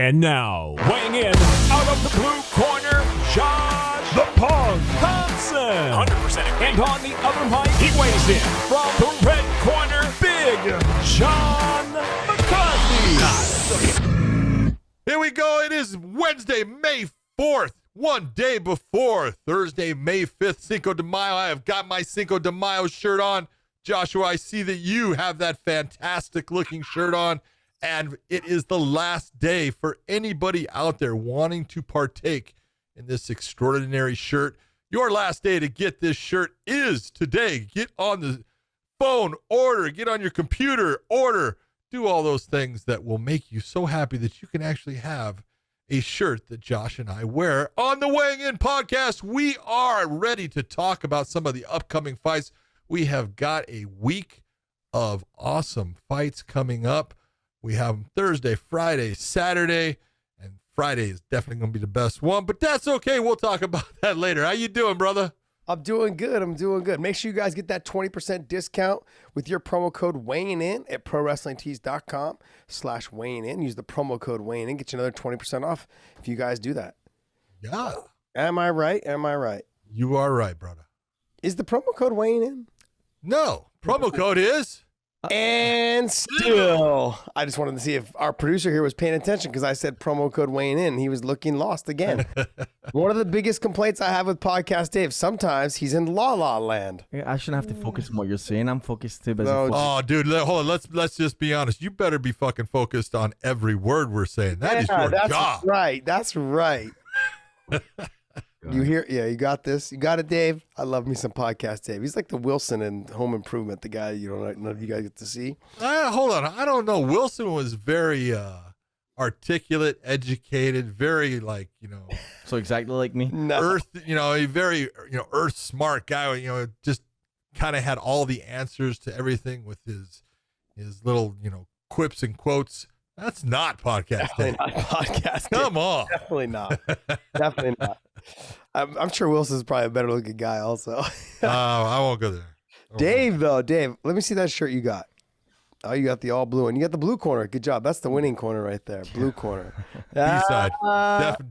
And now, weighing in out of the blue corner, Josh the Punk Thompson. 100% agree. And on the other mic, he weighs in from the red corner, Big John McCarthy. Here we go. It is Wednesday, May 4th, one day before Thursday, May 5th, Cinco de Mayo. I have got my Cinco de Mayo shirt on. Joshua, I see that you have that fantastic-looking shirt on. And it is the last day for anybody out there wanting to partake in this extraordinary shirt. Your last day to get this shirt is today. Get on the phone, order, get on your computer, order, do all those things that will make you so happy that you can actually have a shirt that Josh and I wear. On the Weighing In podcast, we are ready to talk about some of the upcoming fights. We have got a week of awesome fights coming up. We have them Thursday, Friday, Saturday, and Friday is definitely going to be the best one, but that's okay. We'll talk about that later. How you doing, brother? I'm doing good. Make sure you guys get that 20% discount with your promo code weighing in at prowrestlingtees.com/weighing in. Use the promo code weighing in. Get you another 20% off if you guys do that. Yeah. Am I right? You are right, brother. Is the promo code weighing in? No. Promo code is... And still, I just wanted to see if our producer here was paying attention because I said promo code weighing in. He was looking lost again. One of the biggest complaints I have with Podcast Dave, sometimes he's in La La Land. I shouldn't have to focus on what you're saying. I'm focused too. Oh, dude, hold on. Let's just be honest. You better be fucking focused on every word we're saying. That is your job. That's right. You hear? Yeah, you got this. You got it, Dave. I love me some Podcast Dave. He's like the Wilson in Home Improvement, the guy none of you guys get to see. Hold on. I don't know. Wilson was very articulate, educated, very so exactly like me. Earth, a very earth smart guy. Just kind of had all the answers to everything with his little quips and quotes. That's not Podcast Dave. Not Podcast Dave. Come on. Definitely not. Definitely not. I'm sure Wilson's probably a better looking guy also. I won't go there. Dave, let me see that shirt you got. Oh, you got the all blue, and you got the blue corner. Good job. That's the winning corner right there. Blue corner. B-side.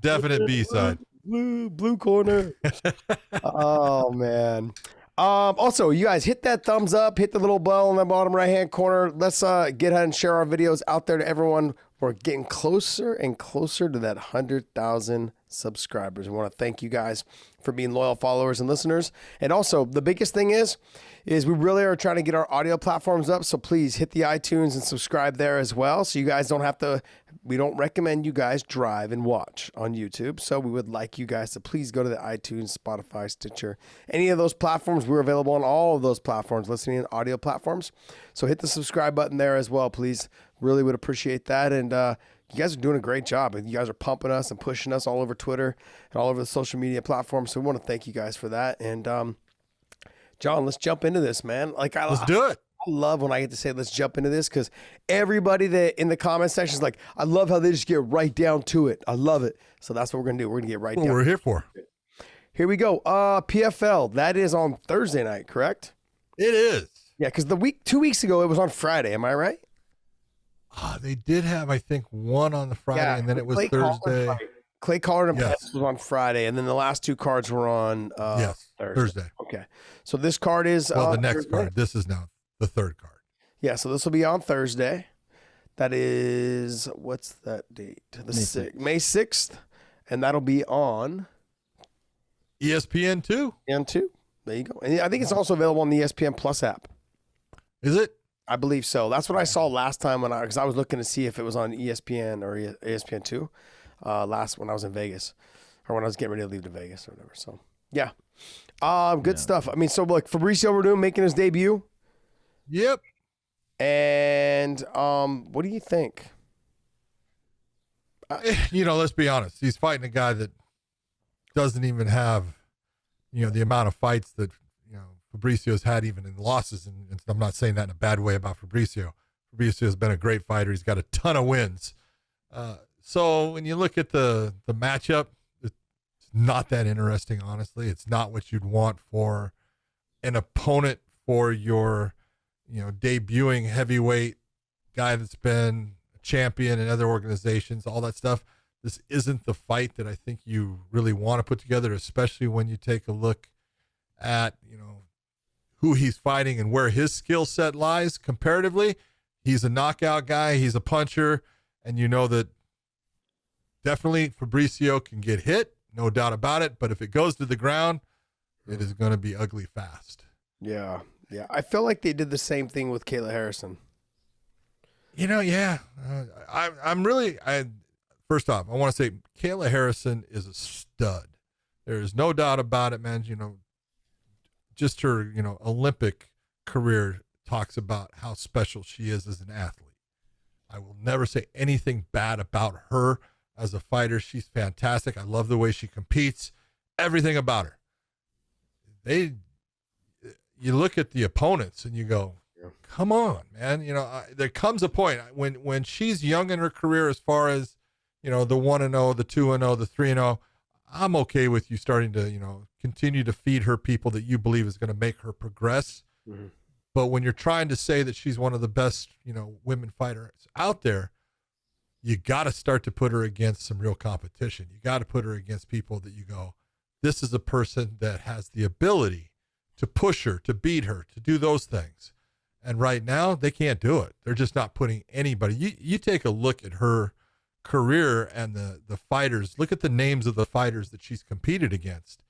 Definite B-side. Blue corner. Oh, man. Also, you guys hit that thumbs up, hit the little bell in the bottom right-hand corner. Let's get ahead and share our videos out there to everyone. We're getting closer and closer to that 100,000 subscribers. I want to thank you guys for being loyal followers and listeners. And also, the biggest thing is we really are trying to get our audio platforms up. So please hit the iTunes and subscribe there as well. So you guys don't have to, we don't recommend you guys drive and watch on YouTube. So we would like you guys to please go to the iTunes, Spotify, Stitcher, any of those platforms. We're available on all of those platforms, listening and audio platforms. So hit the subscribe button there as well, please. Really would appreciate that. And you guys are doing a great job. And you guys are pumping us and pushing us all over Twitter and all over the social media platforms. So we want to thank you guys for that. And John, let's jump into this, man. Let's do it. I love when I get to say, let's jump into this, because everybody that in the comment section is like, I love how they just get right down to it. I love it. So that's what we're going to do. We're going to get right down. What we're here for. Here we go. PFL, that is on Thursday night, correct? It is. Yeah, because 2 weeks ago, it was on Friday. Am I right? They did have, I think, one on the Friday, and then it was Thursday. Clay Collard and Pettis was on Friday, and then the last two cards were on Thursday. Okay. So this card is... the next Thursday. Card. This is now the third card. Yeah, so this will be on Thursday. That is... What's that date? May 6th. And that'll be on... ESPN2. ESPN2. There you go. And I think it's also available on the ESPN Plus app. Is it? I believe so. That's what I saw last time because I was looking to see if it was on ESPN or ESPN2 when I was in Vegas, or when I was getting ready to leave to Vegas or whatever. So yeah, good stuff. I mean, so look, Fabricio Werdum making his debut. Yep. And what do you think? Let's be honest. He's fighting a guy that doesn't even have, the amount of fights that Fabricio's had even in losses, and I'm not saying that in a bad way about Fabricio. Fabricio's been a great fighter. He's got a ton of wins. So when you look at the matchup, it's not that interesting, honestly. It's not what you'd want for an opponent for your, debuting heavyweight guy that's been champion in other organizations, all that stuff. This isn't the fight that I think you really want to put together, especially when you take a look at, who he's fighting and where his skill set lies comparatively. He's a knockout guy. He's a puncher. And you know that definitely Fabricio can get hit, no doubt about it. But if it goes to the ground, it is going to be ugly fast. Yeah. Yeah. I feel like they did the same thing with Kayla Harrison. Yeah. First off, I want to say Kayla Harrison is a stud. There is no doubt about it, man. Just her, Olympic career talks about how special she is as an athlete. I will never say anything bad about her as a fighter. She's fantastic. I love the way she competes, everything about her. You look at the opponents and you go, come on, man. There comes a point when she's young in her career, as far as, the 1-0, the 2-0, the 3-0, I'm okay with you starting to, continue to feed her people that you believe is going to make her progress. Mm-hmm. But when you're trying to say that she's one of the best, women fighters out there, you got to start to put her against some real competition. You got to put her against people that you go, this is a person that has the ability to push her, to beat her, to do those things. And right now they can't do it. They're just not putting anybody. You take a look at her career and the fighters, look at the names of the fighters that she's competed against.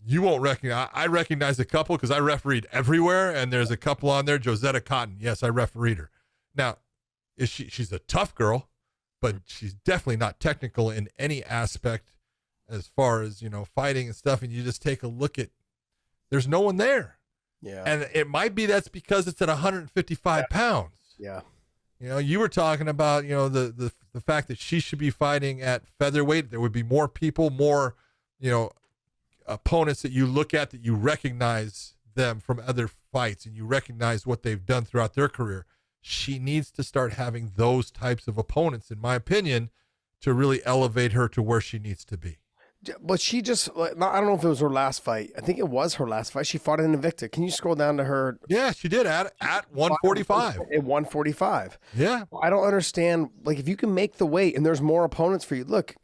You won't recognize. I recognize a couple because I refereed everywhere, and there's a couple on there. Josetta Cotton, yes, I refereed her. Now, she's a tough girl, but she's definitely not technical in any aspect as far as, fighting and stuff. And you just take a look at, there's no one there. Yeah. And it might be that's because it's at 155 pounds. Yeah. You were talking about, the fact that she should be fighting at featherweight. There would be more people, more, opponents that you look at that you recognize them from other fights and you recognize what they've done throughout their career. She needs to start having those types of opponents, in my opinion, to really elevate her to where she needs to be. But she just, I don't know if it was her last fight. I think it was her last fight. She fought in Invicta. Can you scroll down to her? Yeah, she did at 145. At 145. Yeah. I don't understand. Like, if you can make the weight and there's more opponents for you, look,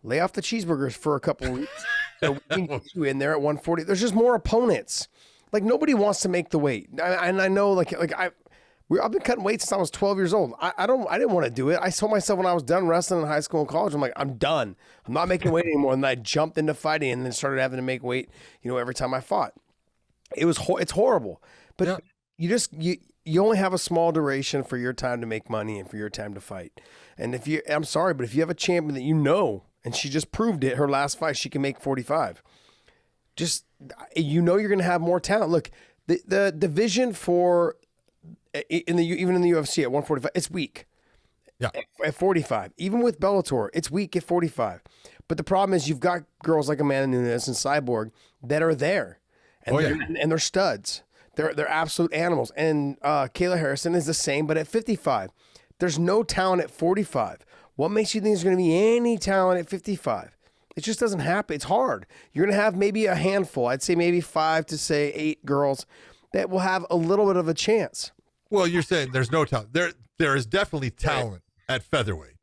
lay off the cheeseburgers for a couple of weeks. So we can get you in there at 140. There's just more opponents. Like, nobody wants to make the weight. And I know, I've been cutting weight since I was 12 years old. I didn't want to do it. I told myself when I was done wrestling in high school and college, I'm like, I'm done. I'm not making weight anymore. And then I jumped into fighting and then started having to make weight, every time I fought. It's horrible. But yeah. You only have a small duration for your time to make money and for your time to fight. And I'm sorry, but if you have a champion that and she just proved it, her last fight, she can make 45. Just, you're going to have more talent. Look, the division for, even in the UFC at 145, it's weak. Yeah. At 45. Even with Bellator, it's weak at 45. But the problem is you've got girls like Amanda Nunes and Cyborg that are there. And they're studs. They're absolute animals. And Kayla Harrison is the same, but at 55. There's no talent at 45. What makes you think there's going to be any talent at 55? It just doesn't happen. It's hard. You're going to have maybe a handful. I'd say maybe 5 to 8 girls that will have a little bit of a chance. Well, you're saying there's no talent. There is definitely talent at featherweight.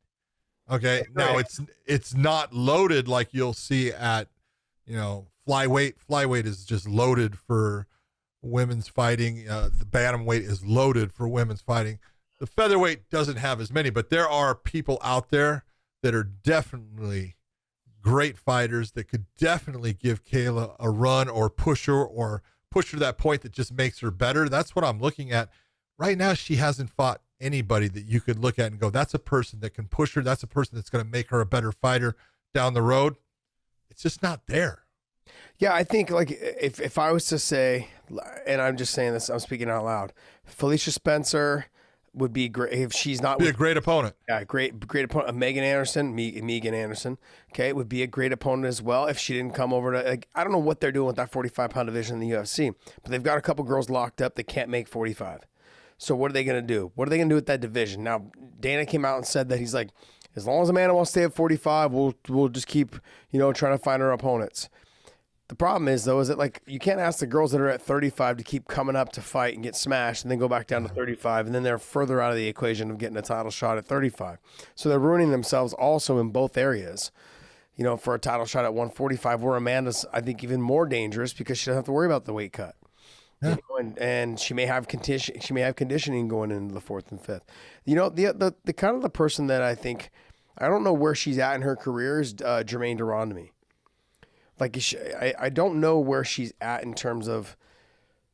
Okay. Now it's not loaded like you'll see at, flyweight. Flyweight is just loaded for women's fighting. The bantamweight is loaded for women's fighting. The featherweight doesn't have as many, but there are people out there that are definitely great fighters that could definitely give Kayla a run or push her to that point that just makes her better. That's what I'm looking at. Right now, she hasn't fought anybody that you could look at and go, that's a person that can push her. That's a person that's going to make her a better fighter down the road. It's just not there. Yeah, I think if I was to say, and I'm just saying this, I'm speaking out loud, Felicia Spencer would be great if she's not. Be a great opponent. Yeah, great opponent. Megan Anderson, okay, would be a great opponent as well if she didn't come over to. I don't know what they're doing with that 45-pound division in the UFC, but they've got a couple girls locked up that can't make 45. So what are they going to do? What are they going to do with that division? Now, Dana came out and said that he's like, as long as Amanda wants to stay at 45, we'll just keep trying to find her opponents. The problem is, though, is that like you can't ask the girls that are at 35 to keep coming up to fight and get smashed and then go back down to 35, and then they're further out of the equation of getting a title shot at 35. So they're ruining themselves also in both areas. You know, for a title shot at 145, where Amanda's, I think, even more dangerous because she doesn't have to worry about the weight cut. Yeah. You know, and she may have conditioning going into the 4th and 5th. You know, the kind of the person that I think, I don't know where she's at in her career is Jermaine Duran to me. Like, I don't know where she's at in terms of,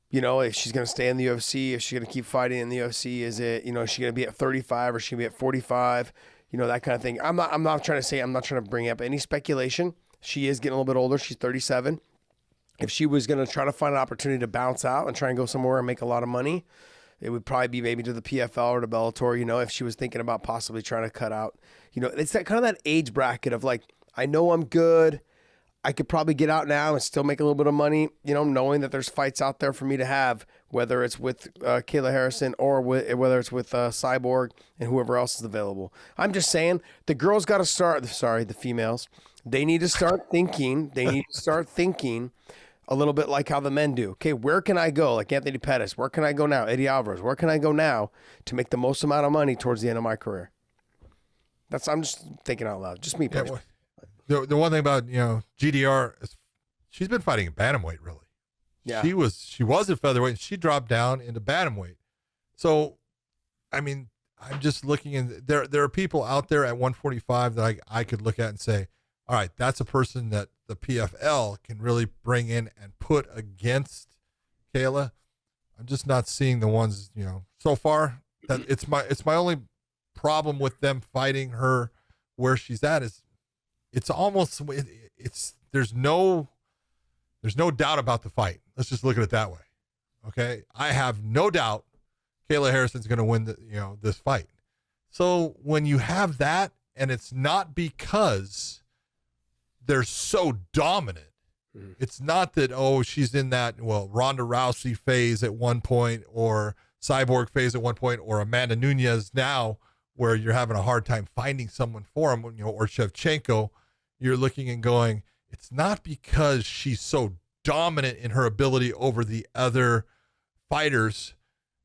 you know, if she's going to stay in the UFC, if she's going to keep fighting in the UFC. Is it, you know, is she going to be at 35 or is she going to be at 45? You know, that kind of thing. I'm not trying to bring up any speculation. She is getting a little bit older. She's 37. If she was going to try to find an opportunity to bounce out and try and go somewhere and make a lot of money, it would probably be maybe to the PFL or to Bellator, you know, if she was thinking about possibly trying to cut out. You know, it's that kind of that age bracket of like, I know I'm good. I could probably get out now and still make a little bit of money, you know, knowing that there's fights out there for me to have, whether it's with Kayla Harrison or whether it's with Cyborg and whoever else is available. I'm just saying the girls got to start, the females, they need to start thinking, a little bit like how the men do. Okay, where can I go? Like Anthony Pettis, where can I go now? Eddie Alvarez, where can I go now to make the most amount of money towards the end of my career? I'm just thinking out loud. Just me personally. The one thing about, you know, GDR is she's been fighting at bantamweight, really. Yeah. She was at featherweight and she dropped down into bantamweight. So, I mean, I'm just looking in there are people out there at 145 that I could look at and say, all right, that's a person that the PFL can really bring in and put against Kayla. I'm just not seeing the ones, you know, so far. That it's my only problem with them fighting her where she's at is there's no doubt about the fight. Let's just look at it that way. Okay. I have no doubt Kayla Harrison's going to win this fight. So when you have that, and it's not because they're so dominant, it's not that, she's in that, Ronda Rousey phase at one point or Cyborg phase at one point or Amanda Nunes now where you're having a hard time finding someone for him, or Shevchenko. You're looking and going, it's not because she's so dominant in her ability over the other fighters,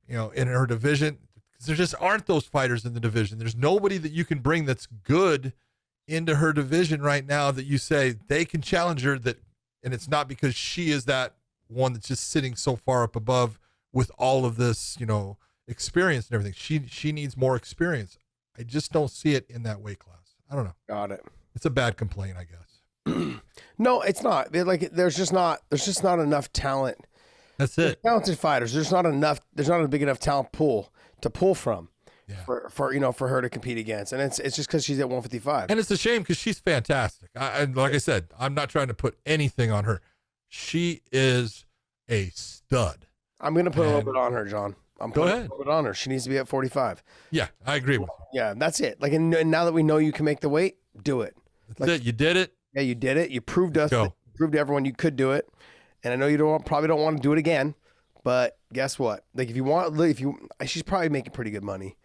in her division. There just aren't those fighters in the division. There's nobody that you can bring that's good into her division right now that you say they can challenge her, and it's not because she is that one that's just sitting so far up above with all of this, experience and everything. She needs more experience. I just don't see it in that weight class. I don't know. Got it. It's a bad complaint, I guess. No, it's not. There's just not enough talent. That's it. There's talented fighters. There's not a big enough talent pool to pull from for her to compete against. And it's just because she's at 155. And it's a shame because she's fantastic. Like I said, I'm not trying to put anything on her. She is a stud. I'm going to put a little bit on her, John. Go ahead. A little bit on her. She needs to be at 45. Yeah, I agree with you. Yeah, that's it. And now that we know you can make the weight, do it. That's it. You did it. Yeah, you did it. You proved proved to everyone you could do it. And I know you probably don't want to do it again, but guess what? Like she's probably making pretty good money.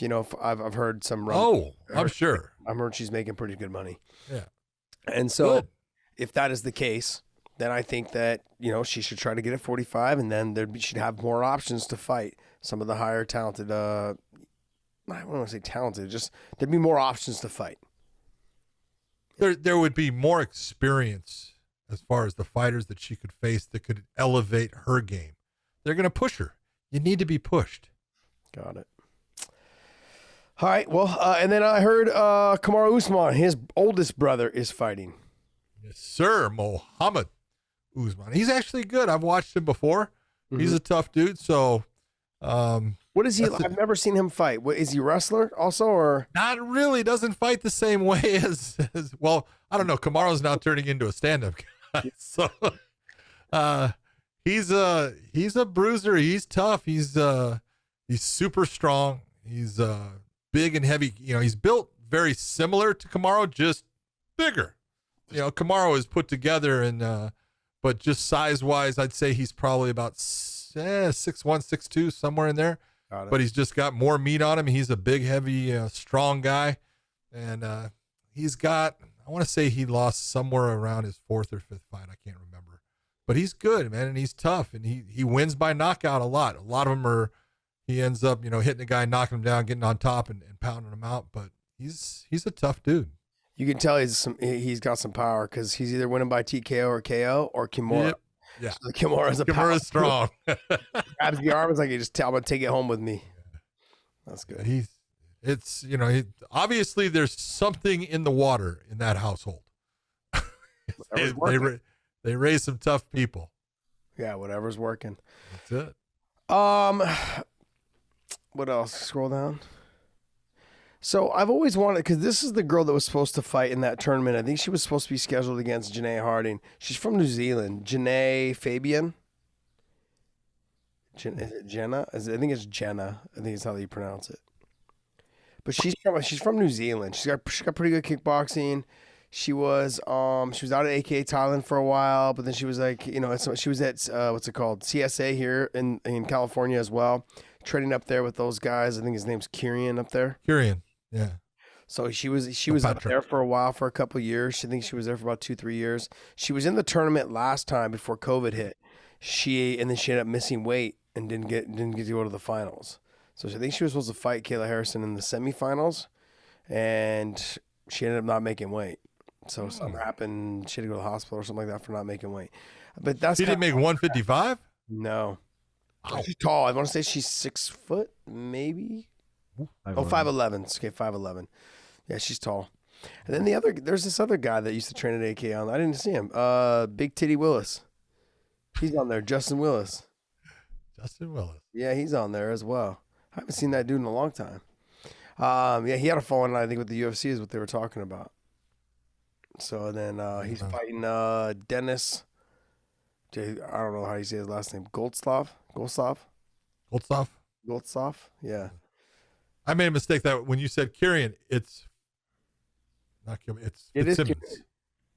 I've heard some. I'm sure. I've heard she's making pretty good money. Yeah. And so, if that is the case, then I think that she should try to get at 45, and then she'd have more options to fight some of the higher talented. I don't want to say talented. Just there'd be more options to fight. There would be more experience as far as the fighters that she could face that could elevate her game. They're going to push her. You need to be pushed. Got it. All right. Well, and then I heard Kamaru Usman, his oldest brother, is fighting. Yes, sir. Mohammed Usman. He's actually good. I've watched him before. Mm-hmm. He's a tough dude. So, what is he? I've never seen him fight. What, is he a wrestler also, or not really? Doesn't fight the same way as well. I don't know. Kamaru's now turning into a stand-up guy. So, he's a bruiser. He's tough. He's super strong. He's big and heavy. He's built very similar to Kamaru, just bigger. Kamaru is put together but just size-wise, I'd say he's probably about 6'1", 6'2", somewhere in there. But he's just got more meat on him. He's a big, heavy, strong guy. And he's got, I want to say he lost somewhere around his 4th or 5th fight. I can't remember. But he's good, man, and he's tough, and he wins by knockout a lot. A lot of them are, he ends up, hitting a guy, knocking him down, getting on top, and pounding him out. But he's a tough dude. You can tell he's got some power because he's either winning by TKO or KO or Kimura. Yep. Yeah, so Kimura's strong. Grabs the arm, it's like, you just tell him to take it home with me. That's good. Obviously there's something in the water in that household. They raise some tough people. Yeah, whatever's working. That's it. What else? Scroll down. So I've always wanted, because this is the girl that was supposed to fight in that tournament. I think she was supposed to be scheduled against Janae Harding. She's from New Zealand. Janae Fabian. Is it Jenna? I think it's Jenna. I think it's how you pronounce it. But she's from New Zealand. She's got pretty good kickboxing. She was out at AKA Thailand for a while, but then she was like, she was at what's it called, CSA here in California as well, training up there with those guys. I think his name's Kieran up there. Kieran, yeah. So she was up there for a while, for a couple of years. I think she was there for about 2-3 years. She was in the tournament last time before COVID hit. And then she ended up missing weight and didn't get to go to the finals. So I think she was supposed to fight Kayla Harrison in the semifinals, and she ended up not making weight. So something happened. She had to go to the hospital or something like that for not making weight. But she didn't make 155? No. Oh. She's tall. I want to say she's 6 foot, maybe. 5'11". Okay, 5'11". Yeah, she's tall. And then there's this other guy that used to train at AK on. I didn't see him. Big Titty Willis. He's on there. Justin Willis. Yeah, he's on there as well. I haven't seen that dude in a long time. Yeah, he had a fall-in, I think, with the UFC is what they were talking about. So then he's fighting Dennis. I don't know how you say his last name. Goldslav. Yeah. I made a mistake that when you said Kieran, it's not Kieran. It's Fitzsimmons.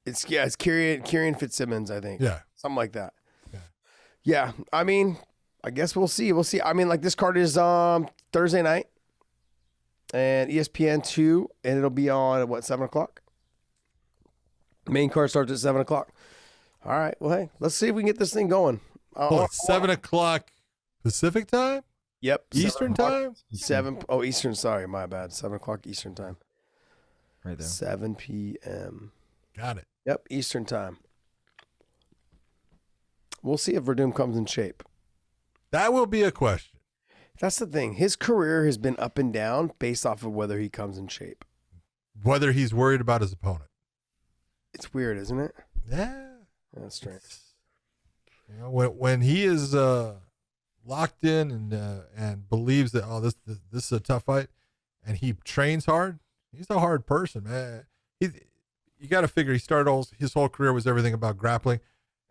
It's Kieran Fitzsimmons, I think. Yeah. Something like that. Yeah. I mean, I guess we'll see. I mean, like, this card is Thursday night and ESPN 2, and it'll be on at 7:00? Main card starts at 7:00. All right. Well, hey, let's see if we can get this thing going. 7:00 Pacific time? Yep. Eastern time? Eastern. Sorry, my bad. 7:00 Eastern time. Right there. 7 p.m. Got it. Yep. Eastern time. We'll see if Werdum comes in shape. That will be a question. That's the thing. His career has been up and down based off of whether he comes in shape. Whether he's worried about his opponent. It's weird, isn't it? Yeah. That's strange. When he is locked in and believes that this is a tough fight, and he trains hard, he's a hard person, man. You got to figure he started his whole career was everything about grappling,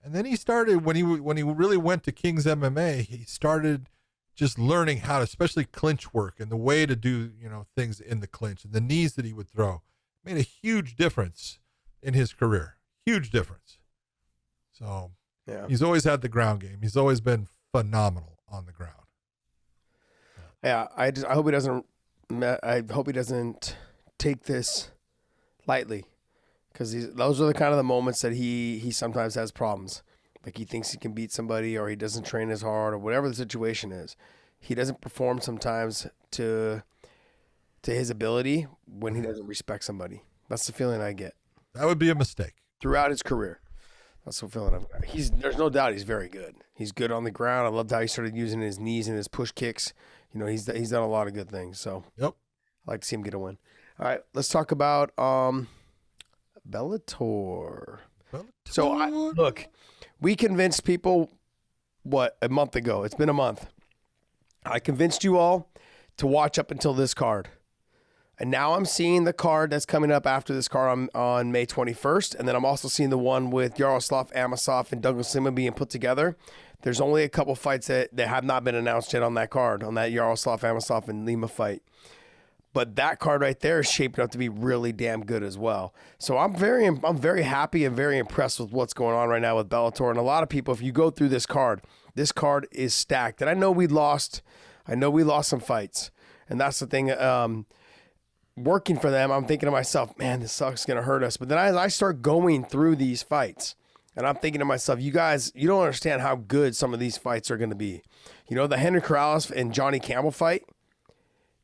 and then he started when he really went to King's MMA, he started just learning how to, especially clinch work and the way to do things in the clinch and the knees that he would throw. Made a huge difference in his career. Huge difference. So yeah, he's always had the ground game. He's always been phenomenal on the ground. Yeah, I hope he doesn't take this lightly, because those are the kind of the moments that he sometimes has problems. Like, he thinks he can beat somebody, or he doesn't train as hard, or whatever the situation is. He doesn't perform sometimes to his ability when he doesn't respect somebody. That's the feeling I get. That would be a mistake. Throughout his career. That's the feeling I've got. There's no doubt he's very good. He's good on the ground. I loved how he started using his knees and his push kicks. He's done a lot of good things. So yep, I like to see him get a win. All right, let's talk about Bellator. So look, we convinced people a month ago. It's been a month. I convinced you all to watch up until this card. And now I'm seeing the card that's coming up after this card on May 21st. And then I'm also seeing the one with Yaroslav Amosov and Douglas Lima being put together. There's only a couple fights that have not been announced yet on that card, on that Yaroslav Amosov and Lima fight. But that card right there is shaping up to be really damn good as well. So I'm very happy and very impressed with what's going on right now with Bellator. And a lot of people, if you go through this card is stacked. And I know we lost some fights. And that's the thing. working for them, I'm thinking to myself, man, this sucks going to hurt us. But then as I start going through these fights, and I'm thinking to myself, you guys, you don't understand how good some of these fights are going to be. You know, the Henry Corrales and Johnny Campbell fight,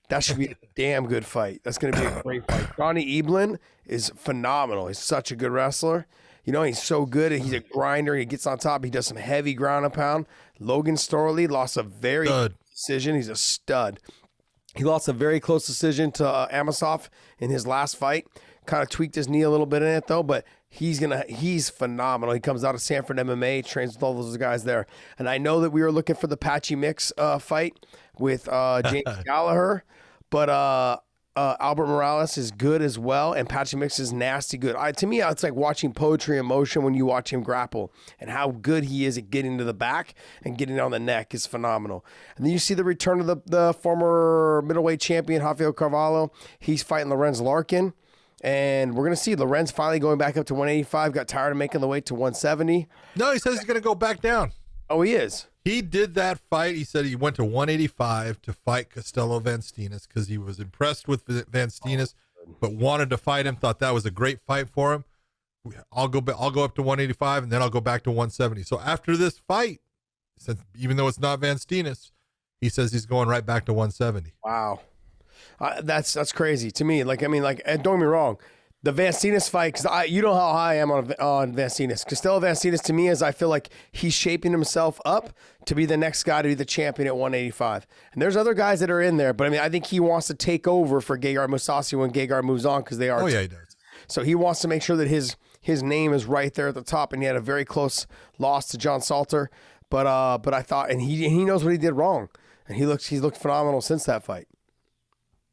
that should be a damn good fight. That's going to be a great fight. Johnny Eblin is phenomenal. He's such a good wrestler. You know, he's so good. He's a grinder. He gets on top. He does some heavy ground and pound. Logan Storley lost a very decision. He's a stud. He lost a very close decision to Amosov in his last fight. Kind of tweaked his knee a little bit in it, though, but he's phenomenal. He comes out of Sanford MMA, trains with all those guys there. And I know that we were looking for the Patchy Mix fight with James Gallagher, but Albert Morales is good as well, and Patchy Mix is nasty good. To me, it's like watching poetry in motion when you watch him grapple, and how good he is at getting to the back and getting on the neck is phenomenal. And then you see the return of the former middleweight champion, Rafael Carvalho. He's fighting Lorenz Larkin. And we're going to see Lorenz finally going back up to 185, got tired of making the weight to 170. No, he says he's going to go back down. Oh, he is? He did that fight. He said he went to 185 to fight Castelo Vanstinas because he was impressed with Vanstinas, but wanted to fight him, thought that was a great fight for him. I'll go up to 185, and then I'll go back to 170. So after this fight, since even though it's not Vanstinas, he says he's going right back to 170. Wow. That's crazy to me. Like, I mean, like, don't get me wrong. The Vanstinas fight, because you know how high I am on Vanstinas. Castelo Vanstinas, to me, is I feel like he's shaping himself up to be the next guy to be the champion at 185. And there's other guys that are in there, but I mean, I think he wants to take over for Gegard Mousasi when Gegard moves on, because they are. Oh, yeah, he does. So he wants to make sure that his name is right there at the top, and he had a very close loss to John Salter. But I thought, and he knows what he did wrong, and he's looked phenomenal since that fight.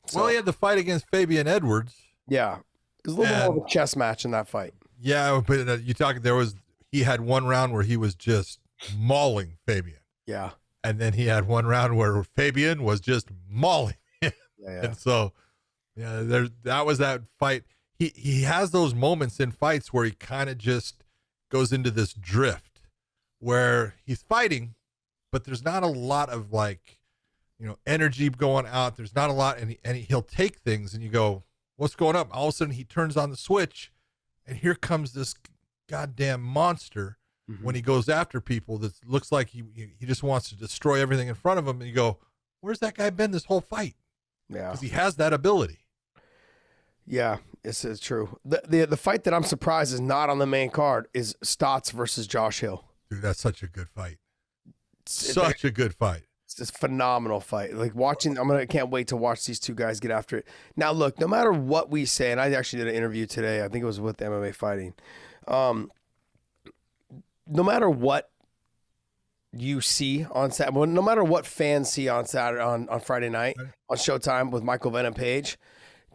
So, well, he had the fight against Fabian Edwards. Yeah. It was a little more of a chess match in that fight. Yeah, but he had one round where he was just mauling Fabian. Yeah. And then he had one round where Fabian was just mauling him. Yeah. And so, that was that fight. He has those moments in fights where he kind of just goes into this drift where he's fighting, but there's not a lot of energy going out. There's not a lot, and he'll take things, and you go, what's going on? All of a sudden, he turns on the switch, and here comes this goddamn monster. Mm-hmm. When he goes after people, that looks like he just wants to destroy everything in front of him, and you go, where's that guy been this whole fight? Yeah, because he has that ability. Yeah, it's true. The fight that I'm surprised is not on the main card is Stotts versus Josh Hill. Dude, that's such a good fight. Such a good fight. It's this phenomenal fight. Like watching, I can't wait to watch these two guys get after it. Now, look, no matter what we say, and I actually did an interview today. I think it was with MMA Fighting. No matter what you see on Saturday, no matter what fans see on Saturday, on Friday night on Showtime with Michael Venom Page,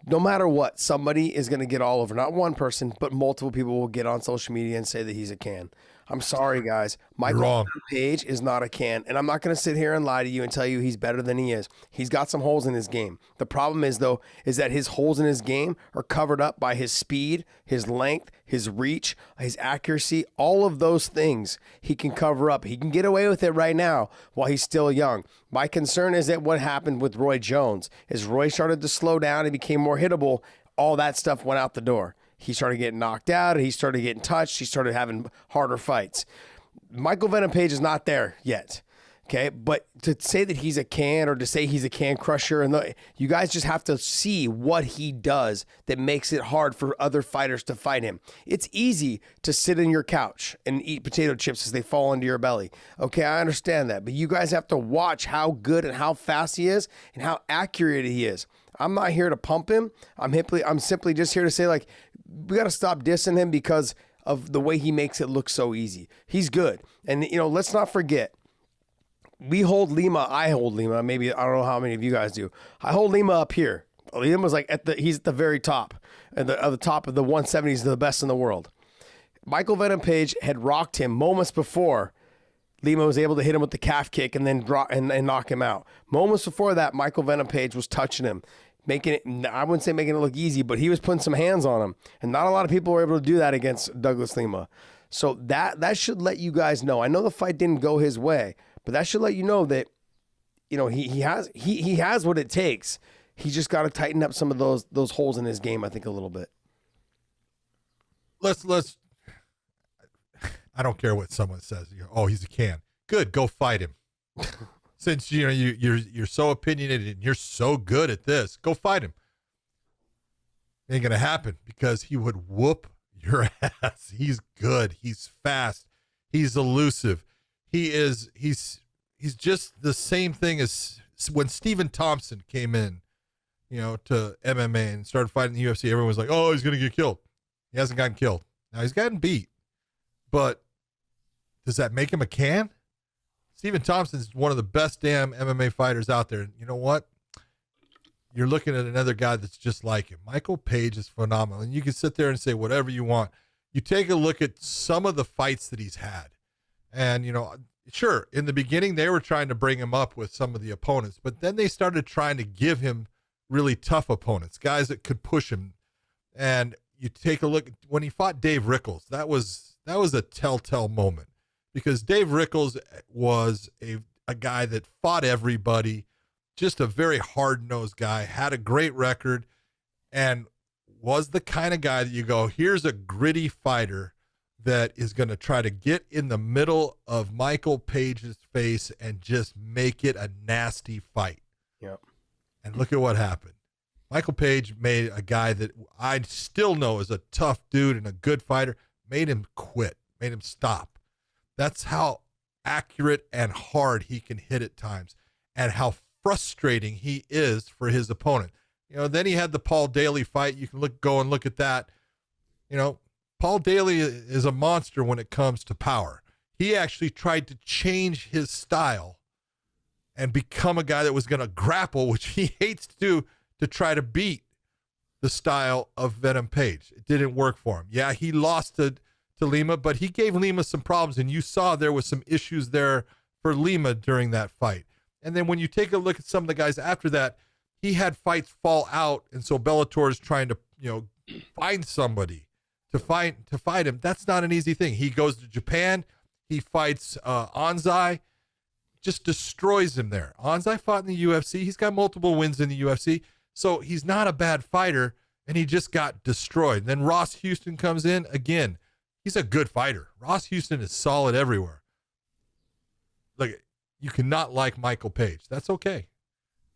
no matter what, somebody is going to get all over. Not one person, but multiple people will get on social media and say that he's a can. I'm sorry, guys. Michael Page is not a can. And I'm not going to sit here and lie to you and tell you he's better than he is. He's got some holes in his game. The problem is, though, is that his holes in his game are covered up by his speed, his length, his reach, his accuracy. All of those things he can cover up. He can get away with it right now while he's still young. My concern is that what happened with Roy Jones is Roy started to slow down and became more hittable. All that stuff went out the door. He started getting knocked out. He started getting touched. He started having harder fights. Michael Venom Page is not there yet. Okay. But to say that he's a can, or to say he's a can crusher, and you guys just have to see what he does that makes it hard for other fighters to fight him. It's easy to sit in your couch and eat potato chips as they fall into your belly. Okay. I understand that, but you guys have to watch how good and how fast he is and how accurate he is. I'm not here to pump him. I'm simply just here to say, like, we got to stop dissing him because of the way he makes it look so easy. He's good. And, let's not forget, I hold Lima. Maybe, I don't know how many of you guys do. I hold Lima up here. Lima's like he's at the very top. At the top of the 170s, the best in the world. Michael Venom Page had rocked him moments before Lima was able to hit him with the calf kick and then and knock him out. Moments before that, Michael Venom Page was touching him, I wouldn't say making it look easy, but he was putting some hands on him. And not a lot of people were able to do that against Douglas Lima. So that should let you guys know. I know the fight didn't go his way, but that should let you know that, he has what it takes. He's just got to tighten up some of those holes in his game, I think, a little bit. Let's. I don't care what someone says. Oh, he's a can. Good, go fight him. Since you're so opinionated and you're so good at this, go fight him. Ain't gonna happen because he would whoop your ass. He's good. He's fast. He's elusive. He's just the same thing as when Stephen Thompson came in, to MMA and started fighting the UFC. Everyone was like, "Oh, he's gonna get killed." He hasn't gotten killed. Now he's gotten beat, but does that make him a can? Stephen Thompson's one of the best damn MMA fighters out there. And you know what? You're looking at another guy that's just like him. Michael Page is phenomenal. And you can sit there and say whatever you want. You take a look at some of the fights that he's had. And, sure, in the beginning, they were trying to bring him up with some of the opponents. But then they started trying to give him really tough opponents, guys that could push him. And you take a look, when he fought Dave Rickles, that was a telltale moment. Because Dave Rickles was a guy that fought everybody, just a very hard-nosed guy, had a great record, and was the kind of guy that you go, here's a gritty fighter that is going to try to get in the middle of Michael Page's face and just make it a nasty fight. Yep. And look at what happened. Michael Page made a guy that I still know is a tough dude and a good fighter, made him quit, made him stop. That's how accurate and hard he can hit at times and how frustrating he is for his opponent. Then he had the Paul Daly fight. You can go and look at that. Paul Daly is a monster when it comes to power. He actually tried to change his style and become a guy that was going to grapple, which he hates to do, to try to beat the style of Venom Page. It didn't work for him. Yeah, he lost to Lima, but he gave Lima some problems, and you saw there was some issues there for Lima during that fight. And then when you take a look at some of the guys after that, he had fights fall out, and so Bellator is trying to, find somebody to fight him. That's not an easy thing. He goes to Japan, he fights Anzai, just destroys him there. Anzai fought in the UFC. He's got multiple wins in the UFC, so he's not a bad fighter, and he just got destroyed. Then Ross Houston comes in again. He's a good fighter. Ross Houston is solid everywhere. Look, you cannot like Michael Page. That's okay.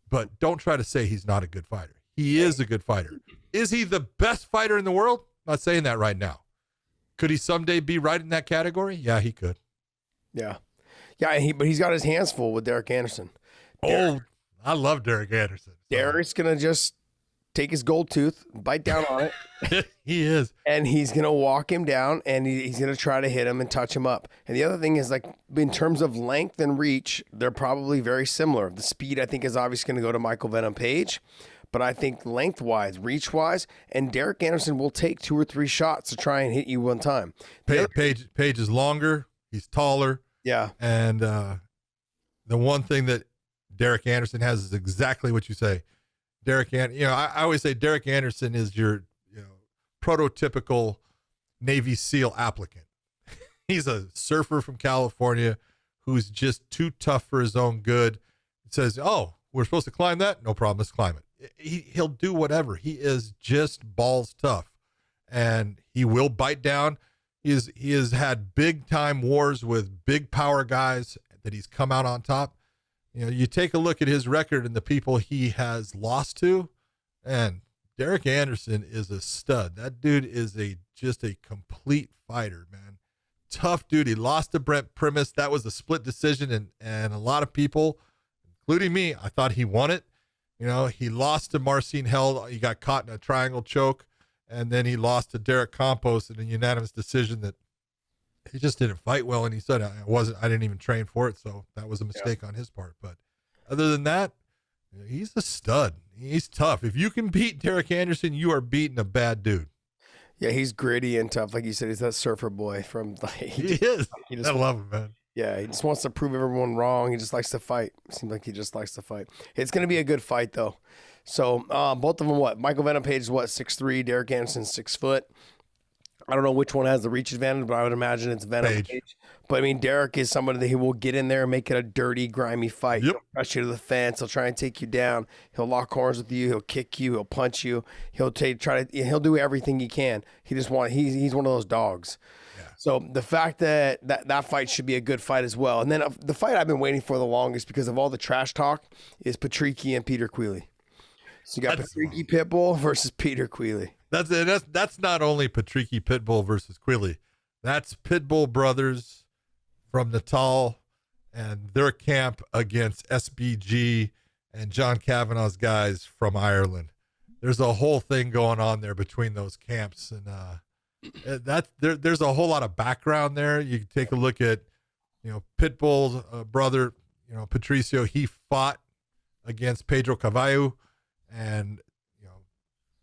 But don't try to say he's not a good fighter. He is a good fighter. Is he the best fighter in the world? I'm not saying that right now. Could he someday be right in that category? Yeah, he could. Yeah. Yeah, but he's got his hands full with Derek Anderson. I love Derek Anderson. Derek's going to just take his gold tooth, bite down on it. He is. And he's going to walk him down, and he's going to try to hit him and touch him up. And the other thing is, like, in terms of length and reach, they're probably very similar. The speed, I think, is obviously going to go to Michael Venom Page. But I think length-wise, reach-wise, and Derek Anderson will take 2 or 3 shots to try and hit you one time. Page is longer. He's taller. Yeah. And the one thing that Derek Anderson has is exactly what you say. I always say Derek Anderson is your, prototypical Navy SEAL applicant. He's a surfer from California who's just too tough for his own good. He says, "Oh, we're supposed to climb that? No problem. Let's climb it." He'll do whatever. He is just balls tough, and he will bite down. He has had big time wars with big power guys that he's come out on top. You take a look at his record and the people he has lost to, and Derek Anderson is a stud. That dude is just a complete fighter, man. Tough dude. He lost to Brent Primus. That was a split decision, and a lot of people, including me, I thought he won it. He lost to Marcin Held. He got caught in a triangle choke, and then he lost to Derek Campos in a unanimous decision that he just didn't fight well, and he said I didn't even train for it, so that was a mistake on his part. But other than that, he's a stud. He's tough. If you can beat Derek Anderson, you are beating a bad dude. Yeah, he's gritty and tough. Like you said, he's that surfer boy from he is. I love him, man. Yeah, he just wants to prove everyone wrong. He just likes to fight. Seems like he just likes to fight. It's going to be a good fight, though. So both of them, Michael Venom Page is 6'3", Derek Anderson 6 foot. I don't know which one has the reach advantage, but I would imagine it's Venom Page. But I mean, Derek is somebody that he will get in there and make it a dirty, grimy fight. Yep. He'll press you to the fence. He'll try and take you down. He'll lock horns with you. He'll kick you. He'll punch you. He'll he'll do everything he can. He's one of those dogs. Yeah. So the fact that fight should be a good fight as well. And then the fight I've been waiting for the longest because of all the trash talk is Patricio and Peter Queally. So you got Patricio Pitbull versus Peter Queally. That's not only Patricio Pitbull versus Queally. That's Pitbull brothers from Natal and their camp against SBG and John Kavanaugh's guys from Ireland. There's a whole thing going on there between those camps, and there's a whole lot of background there. You can take a look at, Pitbull's brother, Patricio. He fought against Pedro Cavallo, and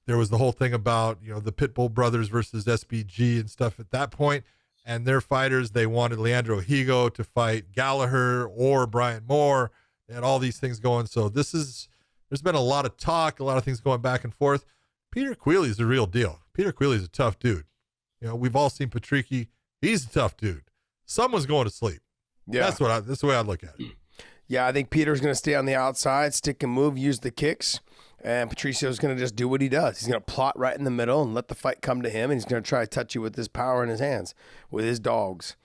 there was the whole thing about the Pitbull brothers versus SBG and stuff at that point. And their fighters, they wanted Leandro Higo to fight Gallagher or Brian Moore. They had all these things going. So there's been a lot of talk, a lot of things going back and forth. Peter Queally is the real deal. Peter Queally is a tough dude. We've all seen Patricio. He's a tough dude. Someone's going to sleep. Yeah, that's the way I look at it. Yeah, I think Peter's going to stay on the outside, stick and move, use the kicks. And Patricio's going to just do what he does. He's going to plot right in the middle and let the fight come to him. And he's going to try to touch you with his power in his hands, with his dogs.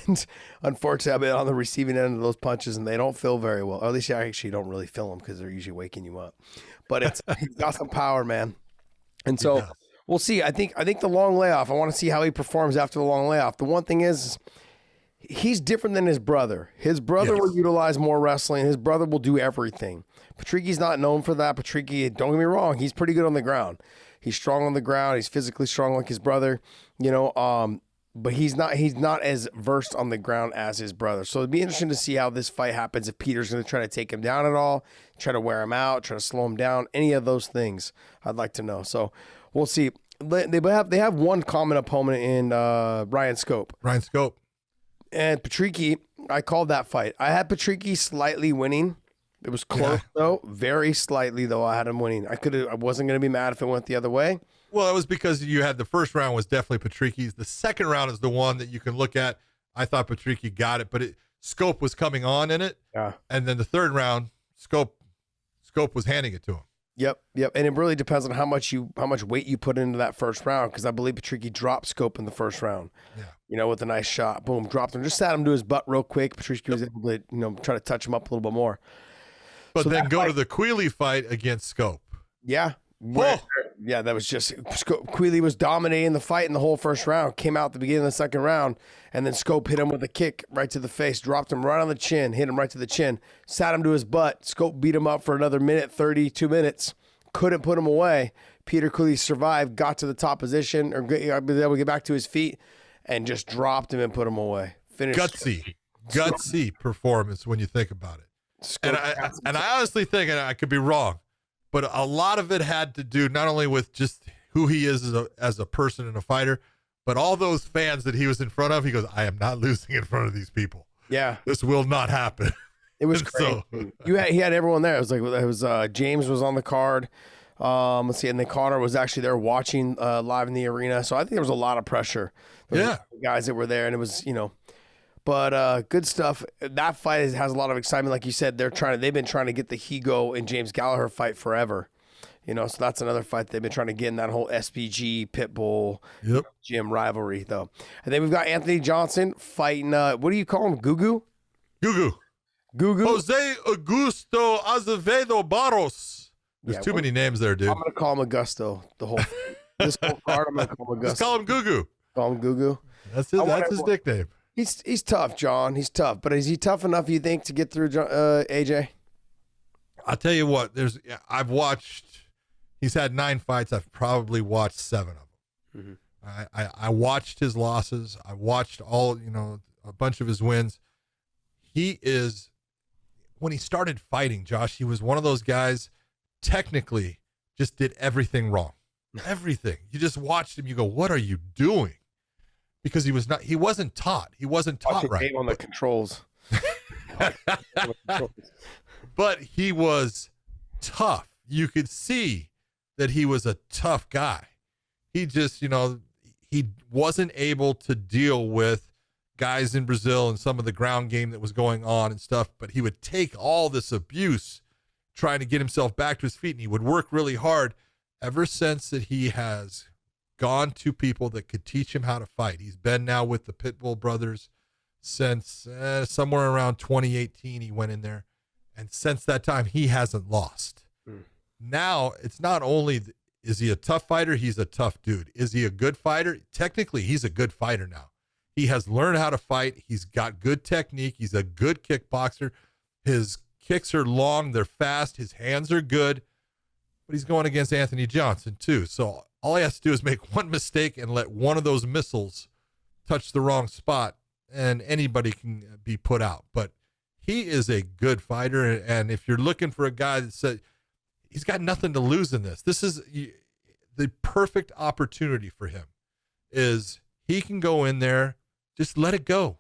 And unfortunately, I've been on the receiving end of those punches, and they don't feel very well. Or at least you actually don't really feel them because they're usually waking you up. But he's got some power, man. And so we'll see. I think the long layoff, I want to see how he performs after the long layoff. The one thing is he's different than his brother. His brother will utilize more wrestling. His brother will do everything. Patricio's not known for that. Patricio, don't get me wrong, he's pretty good on the ground. He's strong on the ground. He's physically strong like his brother, but he's not as versed on the ground as his brother. So it'd be interesting to see how this fight happens, if Peter's going to try to take him down at all, try to wear him out, try to slow him down, any of those things I'd like to know. So we'll see. They have one common opponent in Ryan Scope. Ryan Scope. And Patricio, I called that fight. I had Patricio slightly winning. It was close though, very slightly though. I had him winning. I wasn't going to be mad if it went the other way. Well, it was because you had the first round was definitely Patricio's. The second round is the one that you can look at. I thought Patricio got it, but Scope was coming on in it. Yeah. And then the third round, Scope was handing it to him. Yep. And it really depends on how much weight you put into that first round, because I believe Patricio dropped Scope in the first round. Yeah. With a nice shot. Boom, dropped him. Just sat him to his butt real quick. Patricio was able to, try to touch him up a little bit more. But then go to the Queally fight against Scope. Yeah. Yeah, that was just Queally was dominating the fight in the whole first round. Came out at the beginning of the second round, and then Scope hit him with a kick right to the face, dropped him right on the chin, hit him right to the chin, sat him to his butt. Scope beat him up for another minute, 32 minutes. Couldn't put him away. Peter Queally survived, got to the top position, or was able to get back to his feet, and just dropped him and put him away. Finished. Gutsy performance when you think about it. And I honestly think, and I could be wrong, but a lot of it had to do not only with just who he is as a person and a fighter, but all those fans that he was in front of. He goes, I am not losing in front of these people. Yeah. This will not happen. It was crazy. He had everyone there. It was James was on the card. Let's see, and then Connor was actually there watching live in the arena. So I think there was a lot of pressure. There were guys that were there, and it was, but good stuff. That fight has a lot of excitement. Like you said, they've been trying to get the Higo and James Gallagher fight forever. So that's another fight they've been trying to get in that whole SBG Pitbull Jim rivalry, though. And then we've got Anthony Johnson fighting, what do you call him? Gugu? Gugu. Jose Augusto Azevedo Barros. There's too many names there, dude. I'm going to call him Augusto. This whole card, I'm going to call him Augusto. Just call him Gugu. Call him Gugu. That's his nickname. He's tough, John. He's tough. But is he tough enough, you think, to get through AJ? I'll tell you what. He's had 9 fights. I've probably watched 7 of them. Mm-hmm. I watched his losses. I watched a bunch of his wins. When he started fighting, Josh, he was one of those guys, technically, just did everything wrong. Everything. You just watched him. You go, what are you doing? Because he wasn't taught. He wasn't taught right. On the controls. But he was tough. You could see that he was a tough guy. He just, he wasn't able to deal with guys in Brazil and some of the ground game that was going on and stuff, but he would take all this abuse trying to get himself back to his feet, and he would work really hard. Ever since that he has gone to people that could teach him how to fight. He's been now with the Pitbull brothers since somewhere around 2018 he went in there, and since that time he hasn't lost. Now it's not only is he a tough fighter, he's a tough dude. Is he a good fighter? Technically he's a good fighter now. He has learned how to fight. He's got good technique. He's a good kickboxer. His kicks are long, they're fast, his hands are good, but he's going against Anthony Johnson too. So all he has to do is make one mistake and let one of those missiles touch the wrong spot, and anybody can be put out. But he is a good fighter, and if you're looking for a guy that said he's got nothing to lose in this is the perfect opportunity for him. Is he can go in there, just let it go.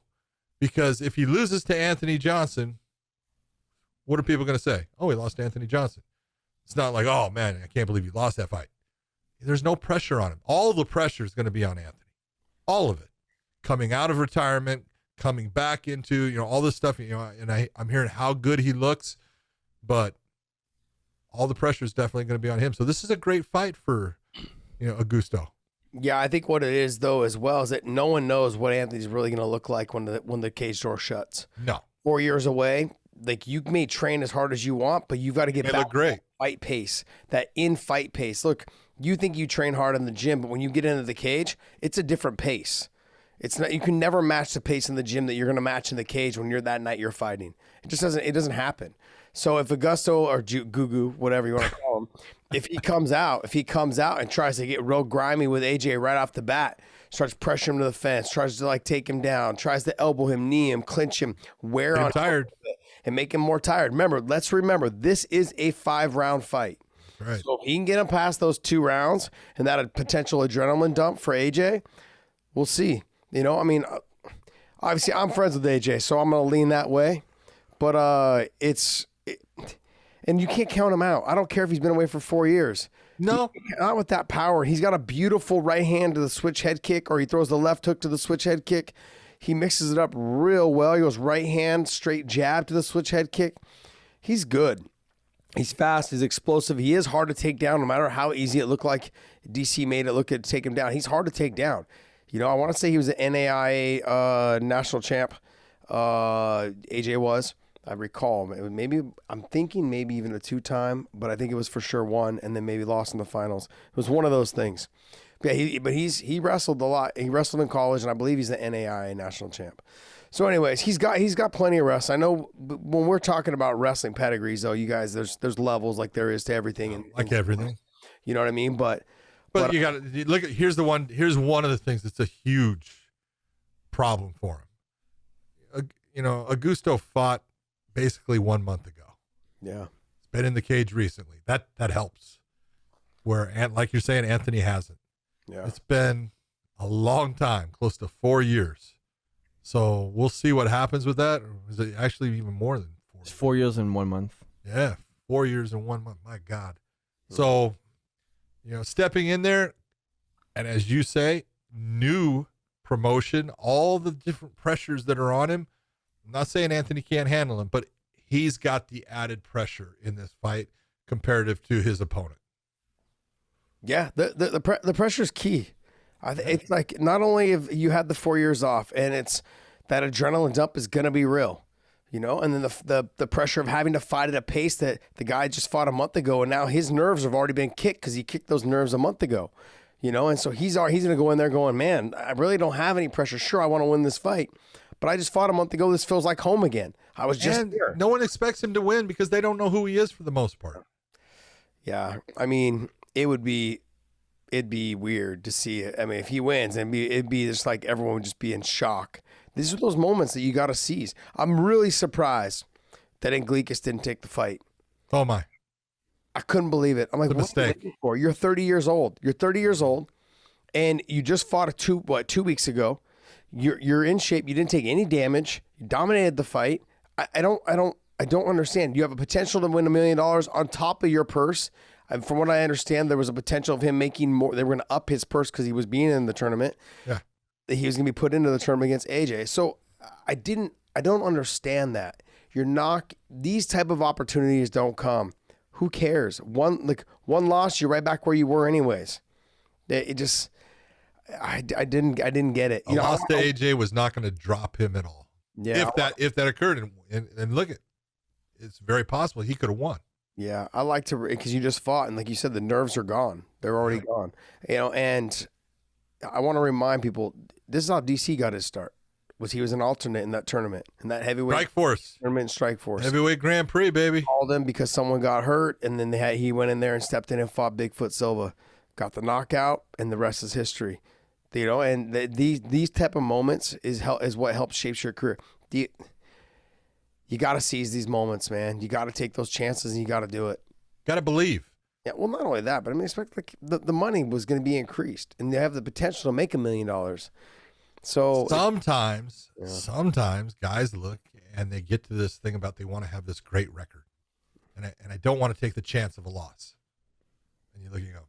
Because if he loses to Anthony Johnson, what are people going to say? Oh, he lost to Anthony Johnson. It's not like, oh man, I can't believe you lost that fight. There's no pressure on him. All the pressure is going to be on Anthony. All of it. Coming out of retirement, coming back into, all this stuff, and I'm hearing how good he looks, but all the pressure is definitely going to be on him. So this is a great fight for, Augusto. Yeah, I think what it is, though, as well, is that no one knows what Anthony's really going to look like when the cage door shuts. No. 4 years away, like, you may train as hard as you want, but you've got to get back to that fight pace, that in-fight pace. Look, you think you train hard in the gym, but when you get into the cage, it's a different pace. It's not. You can never match the pace in the gym that you're going to match in the cage when you're that night you're fighting. It just doesn't. It doesn't happen. So if Augusto or Gugu, whatever you want to call him, if he comes out and tries to get real grimy with AJ right off the bat, starts pressuring him to the fence, tries to take him down, tries to elbow him, knee him, clinch him, wear on tired, and make him more tired. Let's remember, this is a 5-round fight. Right. So if he can get him past those 2 rounds and that potential adrenaline dump for AJ, we'll see. Obviously I'm friends with AJ, so I'm going to lean that way. But and you can't count him out. I don't care if he's been away for 4 years. No. Not with that power. He's got a beautiful right hand to the switch head kick, or he throws the left hook to the switch head kick. He mixes it up real well. He goes right hand, straight jab to the switch head kick. He's good. He's fast. He's explosive. He is hard to take down, no matter how easy it looked like DC made it look to take him down. He's hard to take down. I want to say he was an NAIA national champ. AJ was. I recall. I'm thinking maybe even a 2-time, but I think it was for sure 1, and then maybe lost in the finals. It was one of those things. But he wrestled a lot. He wrestled in college, and I believe he's the NAIA national champ. So, anyways, he's got plenty of wrestling. I know when we're talking about wrestling pedigrees, though, you guys, there's levels like there is to everything, and everything. You know what I mean? But you got to look at. Here's one of the things that's a huge problem for him. Augusto fought basically 1 month ago. Yeah. He's been in the cage recently. That helps. Where, like you're saying, Anthony hasn't. Yeah. It's been a long time, close to 4 years. So we'll see what happens with that. Or is it actually even more than 4 years? It's 4 years and 1 month. Yeah, 4 years and 1 month. My God. So, stepping in there, and as you say, new promotion, all the different pressures that are on him. I'm not saying Anthony can't handle him, but he's got the added pressure in this fight comparative to his opponent. Yeah, the pressure is key. It's like, not only have you had the 4 years off, and it's that adrenaline dump is going to be real, and then the pressure of having to fight at a pace that the guy just fought a month ago, and now his nerves have already been kicked because he kicked those nerves a month ago, and so he's going to go in there going, man, I really don't have any pressure. Sure, I want to win this fight, but I just fought a month ago. This feels like home again. I was just here. No one expects him to win because they don't know who he is for the most part. Yeah, it'd be weird to see it. If he wins, it'd be just like everyone would just be in shock. These are those moments that you got to seize. I'm really surprised that Anglikas didn't take the fight. Oh my! I couldn't believe it. I'm like, what are you waiting for? You're 30 years old. And you just fought 2 weeks ago. You're in shape. You didn't take any damage. You dominated the fight. I don't understand. You have a potential to win $1 million on top of your purse. From what I understand, there was a potential of him making more. They were going to up his purse because he was being in the tournament. Yeah. He was going to be put into the tournament against AJ. So I don't understand that. These type of opportunities don't come. Who cares? One loss, you're right back where you were anyways. I didn't get it. A loss to AJ was not going to drop him at all. Yeah. If that occurred, and look, it's very possible he could have won. Yeah, I like to, because you just fought, and like you said, the nerves are gone. They're already gone. And I want to remind people, this is how DC got his start. He was an alternate in that tournament, in that heavyweight Strike Force tournament, Strike Force. Heavyweight Grand Prix, baby. Called him because someone got hurt, and then he went in there and stepped in and fought Bigfoot Silva, got the knockout, and the rest is history. And these type of moments is what helps shape your career. You got to seize these moments, man. You got to take those chances, and you got to do it. Got to believe. Yeah, well, not only that, but I mean, expect the money was going to be increased, and they have the potential to make $1 million. So sometimes guys look and they get to this thing about they want to have this great record, and I don't want to take the chance of a loss. And you look, you go,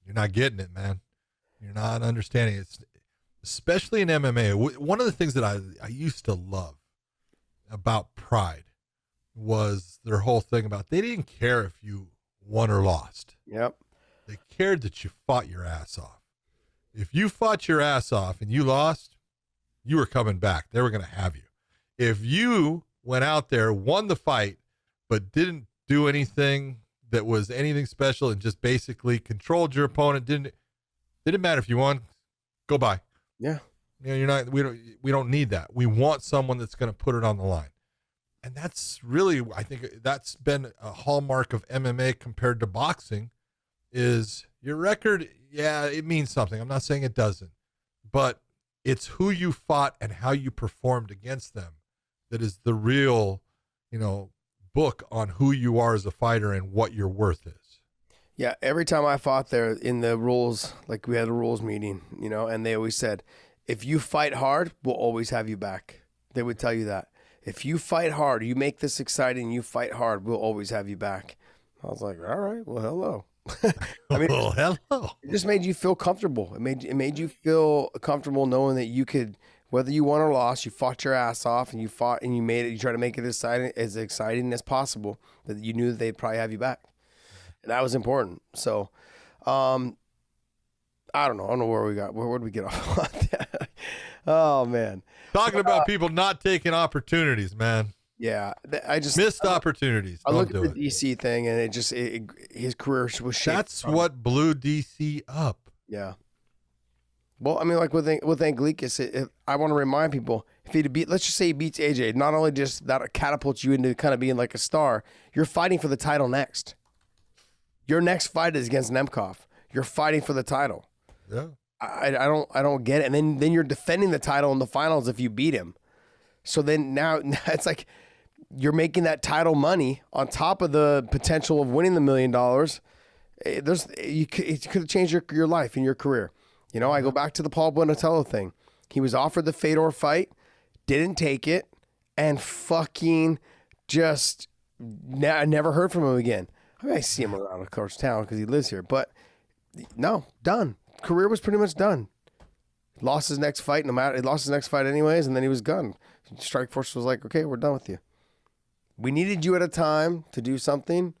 you're not getting it, man. You're not understanding it. Especially in MMA. One of the things that I used to love about Pride was their whole thing about they didn't care if you won or lost. Yep. They cared that you fought your ass off. If you fought your ass off and you lost, you were coming back. They were going to have you. If you went out there, won the fight, but didn't do anything that was anything special and just basically controlled your opponent, didn't matter if you won, go by. Yeah. You know, we don't need that. We want someone that's going to put it on the line. And that's really, I think that's been a hallmark of MMA compared to boxing is your record. Yeah, it means something. I'm not saying it doesn't, but it's who you fought and how you performed against them that is the real, book on who you are as a fighter and what your worth is. Yeah, every time I fought there in the rules, like we had a rules meeting, and they always said, if you fight hard, we'll always have you back. They would tell you that. If you fight hard, you make this exciting, you fight hard, we'll always have you back. I was like, all right, well, hello. I mean, well, hello. It just made you feel comfortable. It made you feel comfortable knowing that you could, whether you won or lost, you fought your ass off and you fought and you made it. You try to make it as exciting as possible, that you knew that they'd probably have you back. And that was important. So, I don't know where did we get off on that? Oh man. Talking about people not taking opportunities, man. Yeah. I just missed opportunities. I looked at the DC thing and his career was shaped. That's what blew DC up. Yeah. Well, I mean, like with Anglickas, I want to remind people, let's just say he beats AJ, not only just that catapults you into kind of being like a star, you're fighting for the title next. Your next fight is against Nemkov. You're fighting for the title. Yeah. I don't get it. And then you're defending the title in the finals if you beat him. So then now it's like you're making that title money on top of the potential of winning the $1 million. It could have changed your life and your career. I go back to the Paul Buenatello thing. He was offered the Fedor fight, didn't take it, and fucking just I never heard from him again. I mean, I see him around, of course, town because he lives here, but no, done. Career was pretty much done. Lost his next fight, he lost his next fight anyways, and then he was gone. Strike Force was like, okay, we're done with you. We needed you at a time to do something.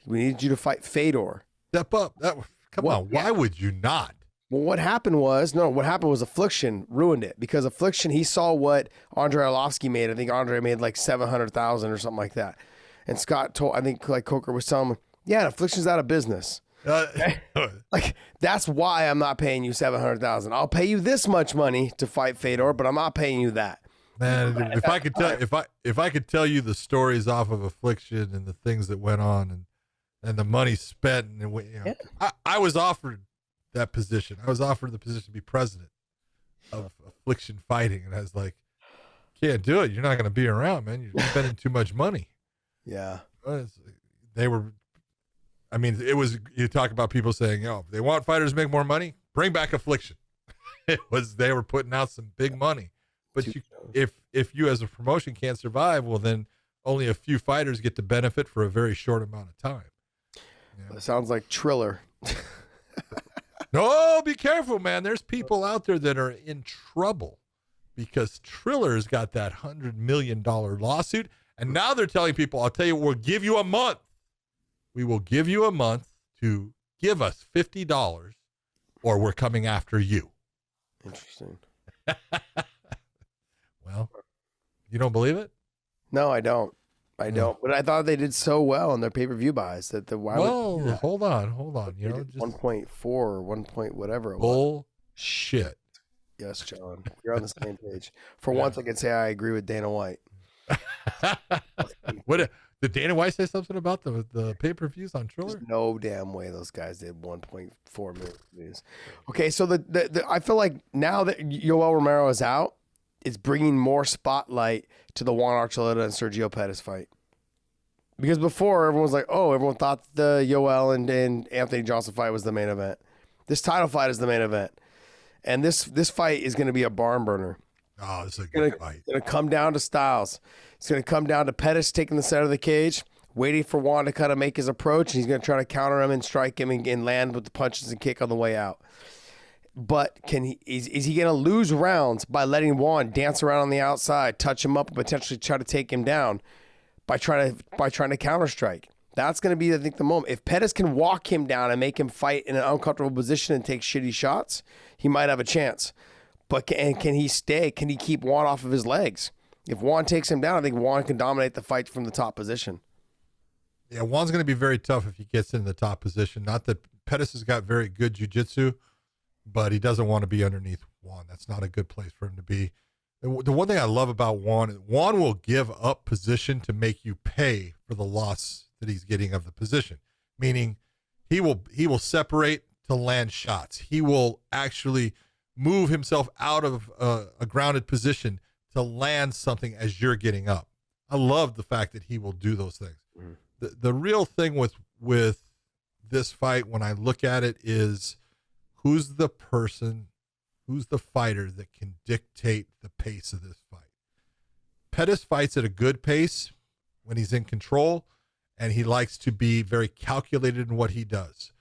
We needed you to fight Fedor. Step up. Come on. Why would you not? Well, what happened was Affliction ruined it, because Affliction, he saw what Andrei Arlovsky made. I think Andrei made like $700,000 or something like that. And Scott told, I think like Coker was telling him, yeah, Affliction's out of business. Like, that's why I'm not paying you $700,000. I'll pay you this much money to fight Fedor, but I'm not paying you that. Man, if I could tell you the stories off of Affliction and the things that went on and the money spent, and I was offered that position. I was offered the position to be president of Affliction Fighting, and I was like, can't do it. You're not going to be around, man. You're spending too much money. Yeah. They were, I mean, it was, you talk about people saying, if they want fighters to make more money, bring back Affliction. They were putting out some big money. But if you as a promotion can't survive, well, then only a few fighters get to benefit for a very short amount of time. It sounds like Triller. No, be careful, man. There's people out there that are in trouble because Triller's got that $100 million lawsuit. And now they're telling people, I'll tell you, we'll give you a month. We will give you a month to give us $50 or we're coming after you. Interesting. Well, you don't believe it? No, I don't. I don't. But I thought they did so well in their pay-per-view buys that why would they do that? Hold on. You know, just 1.4 or 1 point whatever it was. bullshit. Yes, John. You're on the same page. For once, I can say I agree with Dana White. What did Dana White say something about the pay-per-views on Triller? There's no damn way those guys did 1.4 million views. Okay, so the I feel like now that Yoel Romero is out, it's bringing more spotlight to the Juan Archuleta and Sergio Pettis fight. Because before, everyone thought the Yoel and Anthony Johnson fight was the main event. This title fight is the main event. And this fight is going to be a barn burner. Oh, this is a good fight. It's going to come down to styles. It's going to come down to Pettis taking the center of the cage, waiting for Juan to kind of make his approach, and he's going to try to counter him and strike him and land with the punches and kick on the way out. But is he going to lose rounds by letting Juan dance around on the outside, touch him up, and potentially try to take him down by trying to counter strike? That's going to be, I think, the moment. If Pettis can walk him down and make him fight in an uncomfortable position and take shitty shots, he might have a chance. But can he stay? Can he keep Juan off of his legs? If Juan takes him down, I think Juan can dominate the fight from the top position. Yeah, Juan's going to be very tough if he gets in the top position. Not that Pettis has got very good jiu-jitsu, but he doesn't want to be underneath Juan. That's not a good place for him to be. The one thing I love about Juan is Juan will give up position to make you pay for the loss that he's getting of the position. Meaning he will separate to land shots. He will actually move himself out of a grounded position to land something as you're getting up. I love the fact that he will do those things. Mm. The real thing with this fight, when I look at it, is who's the fighter that can dictate the pace of this fight. Pettis fights at a good pace when he's in control, and he likes to be very calculated in what he does.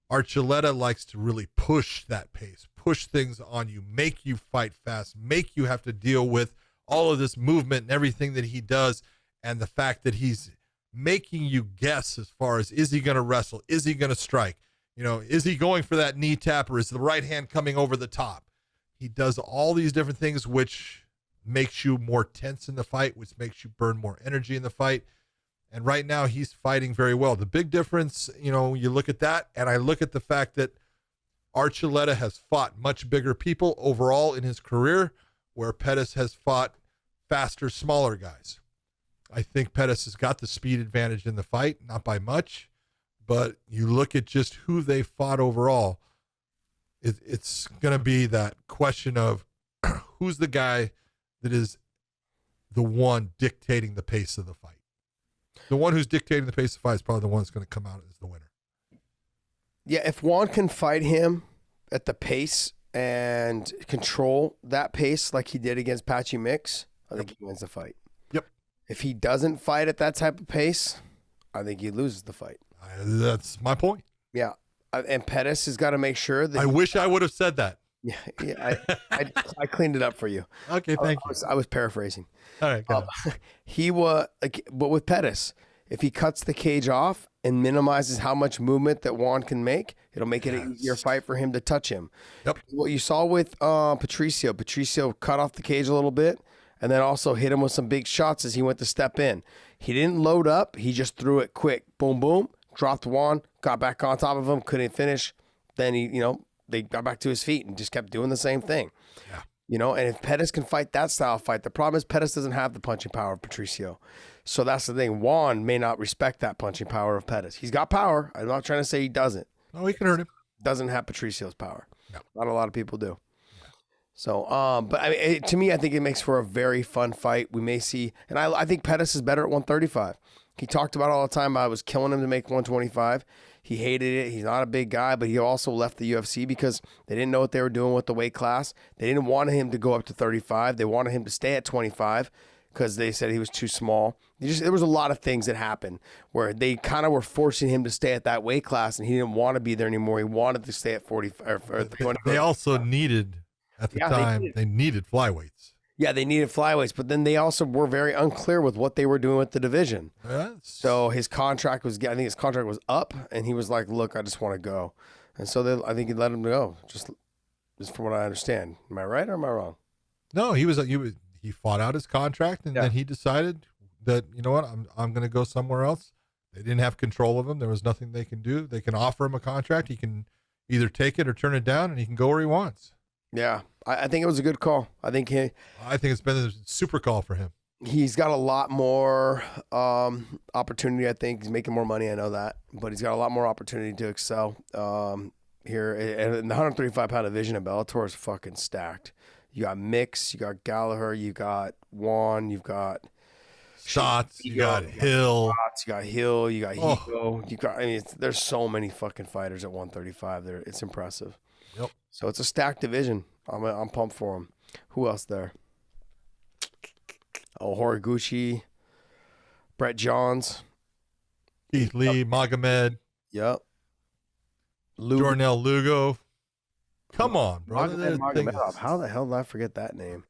Archuleta likes to really push that pace, push things on you, make you fight fast, make you have to deal with all of this movement and everything that he does, and the fact that he's making you guess as far as, is he going to wrestle? Is he going to strike? You know, is he going for that knee tap, or is the right hand coming over the top? He does all these different things, which makes you more tense in the fight, which makes you burn more energy in the fight. And right now he's fighting very well. The big difference, you know, you look at that, and I look at the fact that Archuleta has fought much bigger people overall in his career, where Pettis has fought faster, smaller guys. I think Pettis has got the speed advantage in the fight, not by much, but you look at just who they fought overall, it's going to be that question of who's the guy that is the one dictating the pace of the fight. The one who's dictating the pace of the fight is probably the one that's going to come out as the winner. Yeah, if Juan can fight him at the pace and control that pace like he did against Patchy Mix, I think he wins the fight. Yep. If he doesn't fight at that type of pace, I think he loses the fight. That's my point. Yeah. And Pettis has got to make sure that... I wish I would have said that. Yeah, I cleaned it up for you. Okay, thank you. I was paraphrasing. All right, go he was, but with Pettis, if he cuts the cage off and minimizes how much movement that Juan can make, it'll make it an easier fight for him to touch him. Yep. What you saw with Patricio cut off the cage a little bit, and then also hit him with some big shots as he went to step in. He didn't load up; he just threw it quick, boom, boom, dropped Juan, got back on top of him, couldn't finish. Then they got back to his feet and just kept doing the same thing. Yeah. And if Pettis can fight that style fight, the problem is Pettis doesn't have the punching power of Patricio. So that's the thing. Juan may not respect that punching power of Pettis. He's got power. I'm not trying to say he doesn't. Oh, he can hurt him. Doesn't have Patricio's power. No. Not a lot of people do. No. So, but I mean, to me, I think it makes for a very fun fight. We may see, and I think Pettis is better at 135. He talked about all the time I was killing him to make 125. He hated it. He's not a big guy, but he also left the UFC because they didn't know what they were doing with the weight class. They didn't want him to go up to 35. They wanted him to stay at 25 because they said he was too small. There was a lot of things that happened where they kind of were forcing him to stay at that weight class, and he didn't want to be there anymore. He wanted to stay at 40. They also needed, at the time, they needed flyweights. Yeah, they needed flyweights, but then they also were very unclear with what they were doing with the division. So his contract was, I think his contract was up, and he was like, "Look, I just want to go," and so I think he let him go. Just from what I understand. Am I right or am I wrong? No, he fought out his contract, and then he decided that, you know what, I'm going to go somewhere else. They didn't have control of him. There was nothing they can do. They can offer him a contract. He can either take it or turn it down, and he can go where he wants. Yeah, I think it was a good call. I think it's been a super call for him. He's got a lot more opportunity. I think he's making more money. I know that, but he's got a lot more opportunity to excel here. And the 135-pound division of Bellator is fucking stacked. You got Mix, you got Gallagher, you got Juan, you've got Shots, you got Hill, you got Hill, you got Hiko, you got. I mean, there's so many fucking fighters at 135. There, it's impressive. Yep. So it's a stacked division. I'm pumped for him. Who else there? Oh, Horiguchi, Brett Johns, Keith Lee, Magomed. Yep. Jornell Lugo. Come on, bro. How the hell did I forget that name?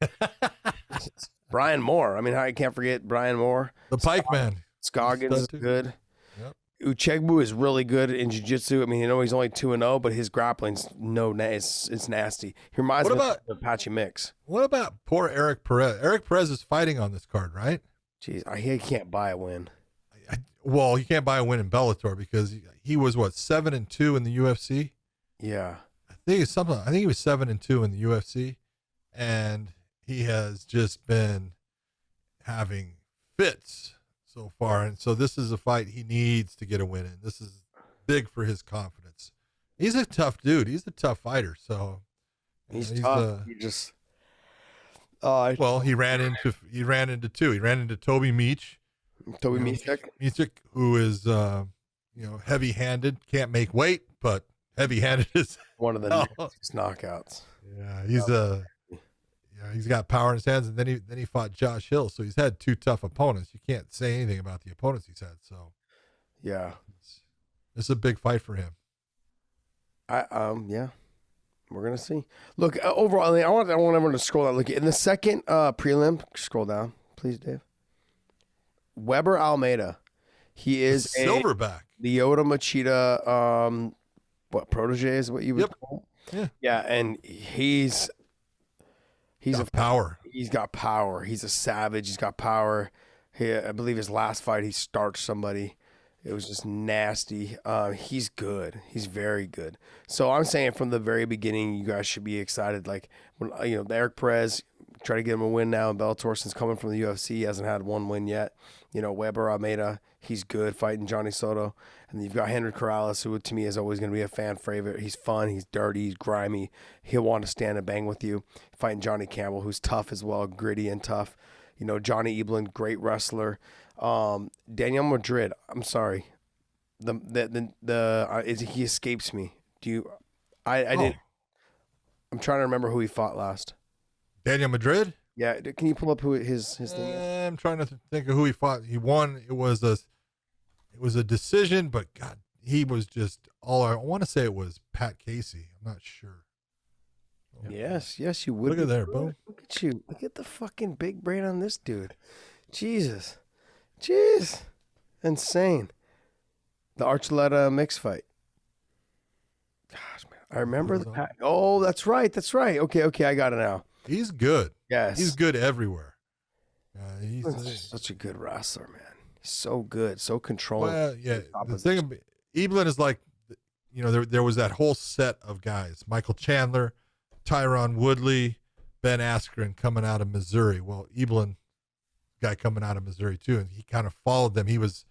Brian Moore. I mean, I can't forget Brian Moore. The Pike Man. Scoggins is good. Yep. Uchegbu is really good in jiu-jitsu. I mean, he's only 2-0, but his grappling's it's nasty. He reminds me of Apache Mix. What about poor Eric Perez? Eric Perez is fighting on this card, right? Jeez, he can't buy a win. Well, he can't buy a win in Bellator because he was 7-2 in the UFC. Yeah. I think he was 7-2 in the UFC, and he has just been having fits so far. And so this is a fight he needs to get a win in. This is big for his confidence. He's a tough dude. He's a tough fighter. So he's tough. He ran into two. He ran into Toby Meach. Michik, who is heavy-handed, can't make weight, but heavy-handed is one of the knockouts. Yeah, he's got power in his hands, and then he fought Josh Hill, so he's had two tough opponents. You can't say anything about the opponents he's had. So, yeah, it's a big fight for him. We're gonna see. Look, overall, I want everyone to scroll down. Look in the second prelim. Scroll down, please, Dave. Weber Almeida. He is silverback. Lyoto Machida, protege is what you would call him? Yeah, and he's got power. He's got power. He's a savage. He's got power. I believe his last fight he starched somebody. It was just nasty. He's good. He's very good. So I'm saying from the very beginning, you guys should be excited. Like when Eric Perez, try to get him a win now in Bellator since coming from the UFC. He hasn't had one win yet. Weber Almeida, he's good fighting Johnny Soto. And you've got Henry Corrales, who to me is always going to be a fan favorite. He's fun. He's dirty. He's grimy. He'll want to stand and bang with you. Fighting Johnny Campbell, who's tough as well, gritty and tough. Johnny Eblin, great wrestler. Daniel Madrid, I'm sorry. He escapes me. I'm trying to remember who he fought last. Daniel Madrid? Yeah, can you pull up who his thing is? I'm trying to think of who he fought. He won. It was a decision, but God, he was just I want to say it was Pat Casey. I'm not sure. Yes, you would. Look at there, boom. Look at you. Look at the fucking big brain on this dude. Jesus. Jeez. Insane. The Archuleta mix fight. Gosh, man. I remember the Pat. Oh, that's right. Okay, I got it now. He's good. Yes. He's good everywhere. He's such a good wrestler, man. He's so good, so controlling. Well, yeah. The thing, Eblin is like, there was that whole set of guys. Michael Chandler, Tyron Woodley, Ben Askren coming out of Missouri. Well, Eblin, guy coming out of Missouri too, and he kind of followed them. He was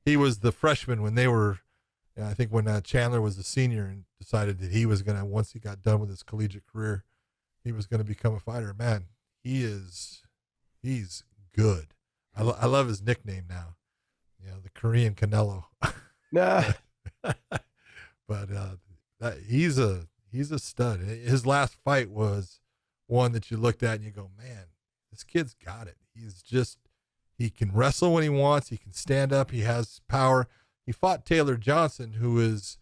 the freshman when they were, I think when Chandler was the senior and decided that he was going to, once he got done with his collegiate career, he was going to become a fighter. Man, he's good. I love his nickname now. The Korean Canelo. Nah. But he's a stud. His last fight was one that you looked at and you go, man, this kid's got it. He's just He can wrestle when he wants. He can stand up. He has power. He fought Taylor Johnson, who is,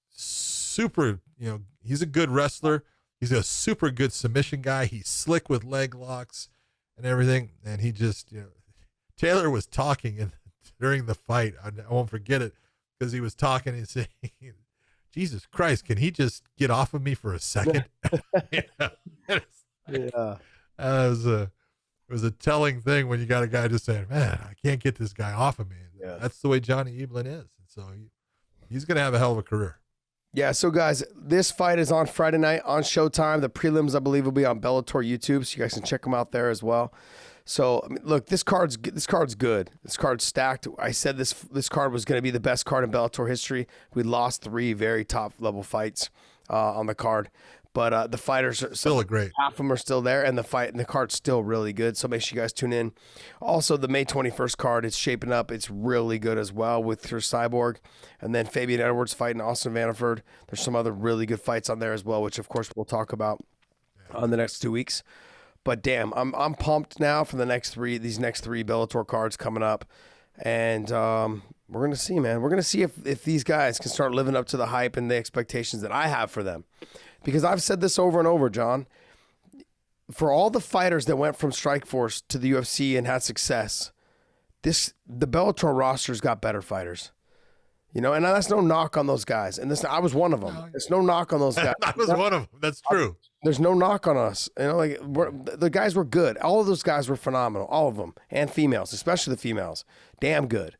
super, he's a good wrestler. He's a super good submission guy. He's slick with leg locks and everything. And he just, Taylor was talking during the fight. I won't forget it because he was talking and saying, Jesus Christ, can he just get off of me for a second? Yeah. It was a telling thing when you got a guy just saying, man, I can't get this guy off of me. Yeah. That's the way Johnny Eblin is. And so he's going to have a hell of a career. Yeah, so guys, this fight is on Friday night on Showtime. The prelims, I believe, will be on Bellator YouTube, so you guys can check them out there as well. So, I mean, look, this card's good. This card's stacked. I said this card was going to be the best card in Bellator history. We lost 3 very top-level fights on the card. But the fighters are still great. Half of them are still there, and the card's still really good. So make sure you guys tune in. Also, the May 21st card is shaping up. It's really good as well with her Cyborg, and then Fabian Edwards fighting Austin Vanderford. There's some other really good fights on there as well, which of course we'll talk about on the next 2 weeks. But damn, I'm pumped now for these next three Bellator cards coming up, and we're gonna see, man. We're gonna see if these guys can start living up to the hype and the expectations that I have for them. Because I've said this over and over, John, for all the fighters that went from Strikeforce to the UFC and had success, the Bellator roster's got better fighters. And that's no knock on those guys. And I was one of them. It's no knock on those guys. I was one of them. That's true. There's no knock on us. The guys were good. All of those guys were phenomenal. All of them. And females, especially the females. Damn good.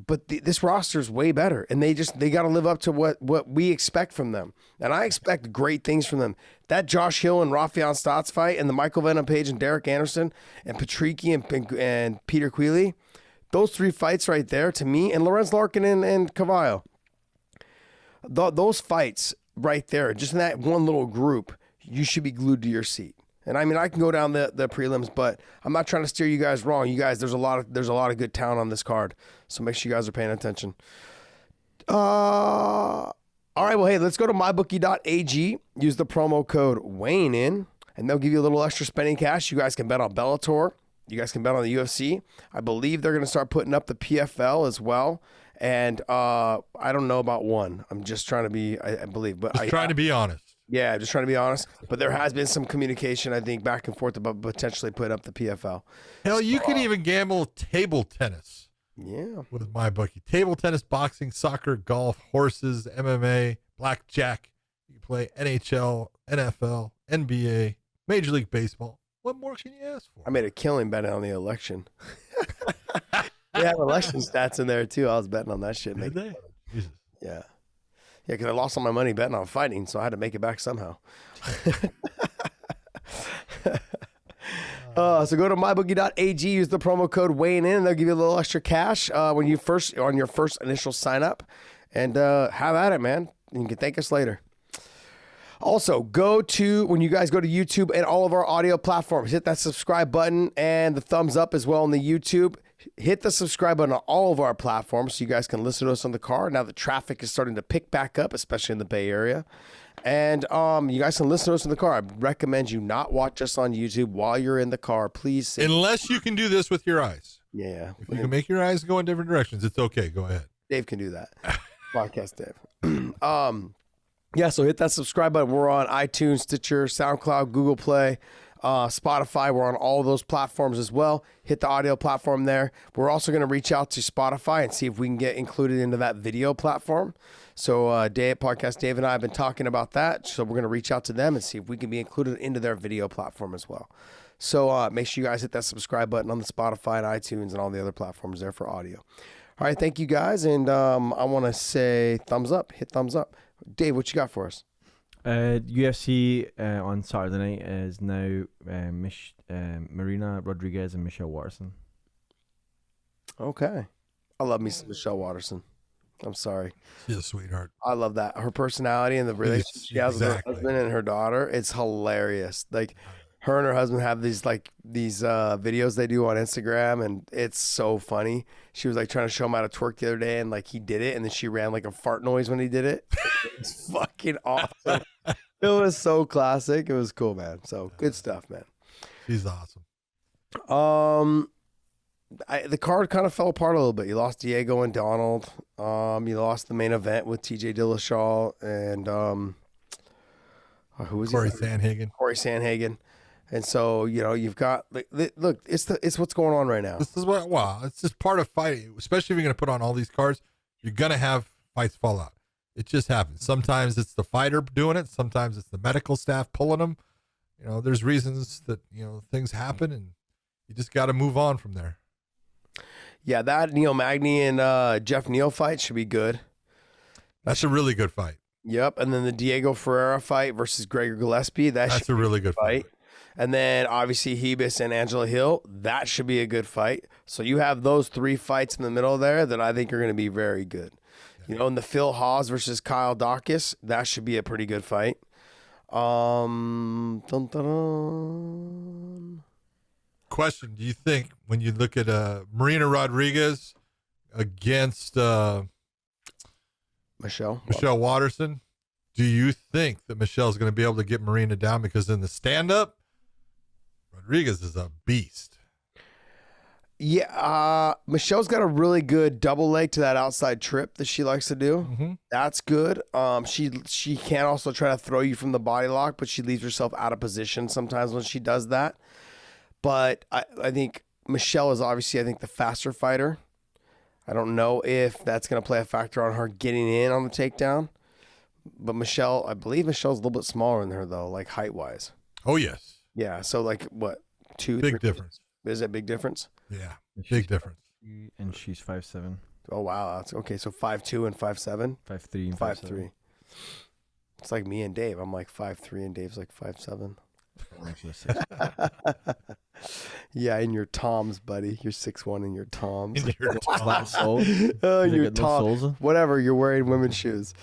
But this roster is way better, and they got to live up to what we expect from them. And I expect great things from them. That Josh Hill and Rafael Stotts fight, and the Michael Venom Page and Derek Anderson and Patricio and Peter Queally, those 3 fights right there to me, and Lorenz Larkin and Cavallo, those fights right there, just in that one little group, you should be glued to your seat. And I mean, I can go down the prelims, but I'm not trying to steer you guys wrong. You guys, there's a lot of good talent on this card, so make sure you guys are paying attention. All right, well, hey, let's go to mybookie.ag. Use the promo code WayneIn, and they'll give you a little extra spending cash. You guys can bet on Bellator. You guys can bet on the UFC. I believe they're going to start putting up the PFL as well. And I don't know about one. I'm just trying to be, I believe, but trying to be honest. Yeah, just trying to be honest. But there has been some communication, I think, back and forth about potentially put up the PFL. Hell, you can even gamble table tennis. Yeah. With MyBookie. Table tennis, boxing, soccer, golf, horses, MMA, blackjack. You can play NHL, NFL, NBA, Major League Baseball. What more can you ask for? I made a killing betting on the election. They have election stats in there, too. I was betting on that shit. Did they? Jesus. Yeah. Yeah, because I lost all my money betting on fighting, so I had to make it back somehow. So go to mybookie.ag, use the promo code WayneIn, and they'll give you a little extra cash on your first initial sign up. And have at it, man. You can thank us later. Also, when you guys go to YouTube and all of our audio platforms, hit that subscribe button and the thumbs up as well on the YouTube. Hit the subscribe button on all of our platforms so you guys can listen to us on the car. Now the traffic is starting to pick back up, especially in the Bay Area. And you guys can listen to us in the car. I recommend you not watch us on YouTube while you're in the car. Please. Unless you can do this with your eyes. Yeah. If you can make your eyes go in different directions, it's okay. Go ahead. Dave can do that. Podcast Dave. Yeah, so hit that subscribe button. We're on iTunes, Stitcher, SoundCloud, Google Play, Spotify. We're on all of those platforms as well. Hit the audio platform there. We're also going to reach out to Spotify and see if we can get included into that video platform. So Podcast Dave and I have been talking about that. So we're going to reach out to them and see if we can be included into their video platform as well. So make sure you guys hit that subscribe button on the Spotify and iTunes and all the other platforms there for audio. All right, thank you guys. And I want to say thumbs up. Hit thumbs up. Dave, what you got for us? UFC on Saturday night is now Marina Rodriguez and Michelle Watterson. Okay. I love me some Michelle Watterson. I'm sorry. She's a sweetheart. I love that. Her personality and the relationship she has with her husband and her daughter, it's hilarious. Like, her and her husband have these videos they do on Instagram, and it's so funny. She was like trying to show him how to twerk the other day, and like he did it, and then she ran like a fart noise when he did it. It's fucking awesome. It was so classic. It was cool, man. So good stuff, man. She's awesome. The card kind of fell apart a little bit. You lost Diego and Donald. You lost the main event with TJ Dillashaw and who was Corey he? Sandhagen. Corey Sandhagen. And so, you've got look, it's what's going on right now. This is it's just part of fighting, especially if you're going to put on all these cards. You're going to have fights fall out. It just happens. Sometimes it's the fighter doing it. Sometimes it's the medical staff pulling them. There's reasons that, things happen, and you just got to move on from there. Yeah, that Neil Magny and Jeff Neal fight should be good. That's a really good fight. Yep, and then the Diego Ferreira fight versus Gregor Gillespie. That's a really good fight. And then obviously Hebus and Angela Hill. That should be a good fight. So you have those 3 fights in the middle there that I think are going to be very good. Yeah. And the Phil Hawes versus Kyle Dawkins, that should be a pretty good fight. Question: do you think when you look at Marina Rodriguez against Michelle Watterson, do you think that Michelle's going to be able to get Marina down? Because in the stand-up, Rodriguez is a beast. Yeah, Michelle's got a really good double leg to that outside trip that she likes to do. Mm-hmm. That's good. She can also try to throw you from the body lock, but she leaves herself out of position sometimes when she does that. But I think Michelle is obviously, the faster fighter. I don't know if that's going to play a factor on her getting in on the takedown. But I believe Michelle's a little bit smaller than her, though, like height-wise. Oh, yes. Yeah, so what, 2, big 3 difference. Is that a big difference? Yeah, big difference. And she's 5'7". Oh, wow. That's okay. So 5'2" and 5'7"? 5'3" and 5'3". It's like me and Dave. I'm like 5'3" and Dave's like 5'7". Yeah, in your Toms, buddy. You're 6'1" in your Toms. In your Toms. Oh, your Toms. Whatever, you're wearing women's shoes.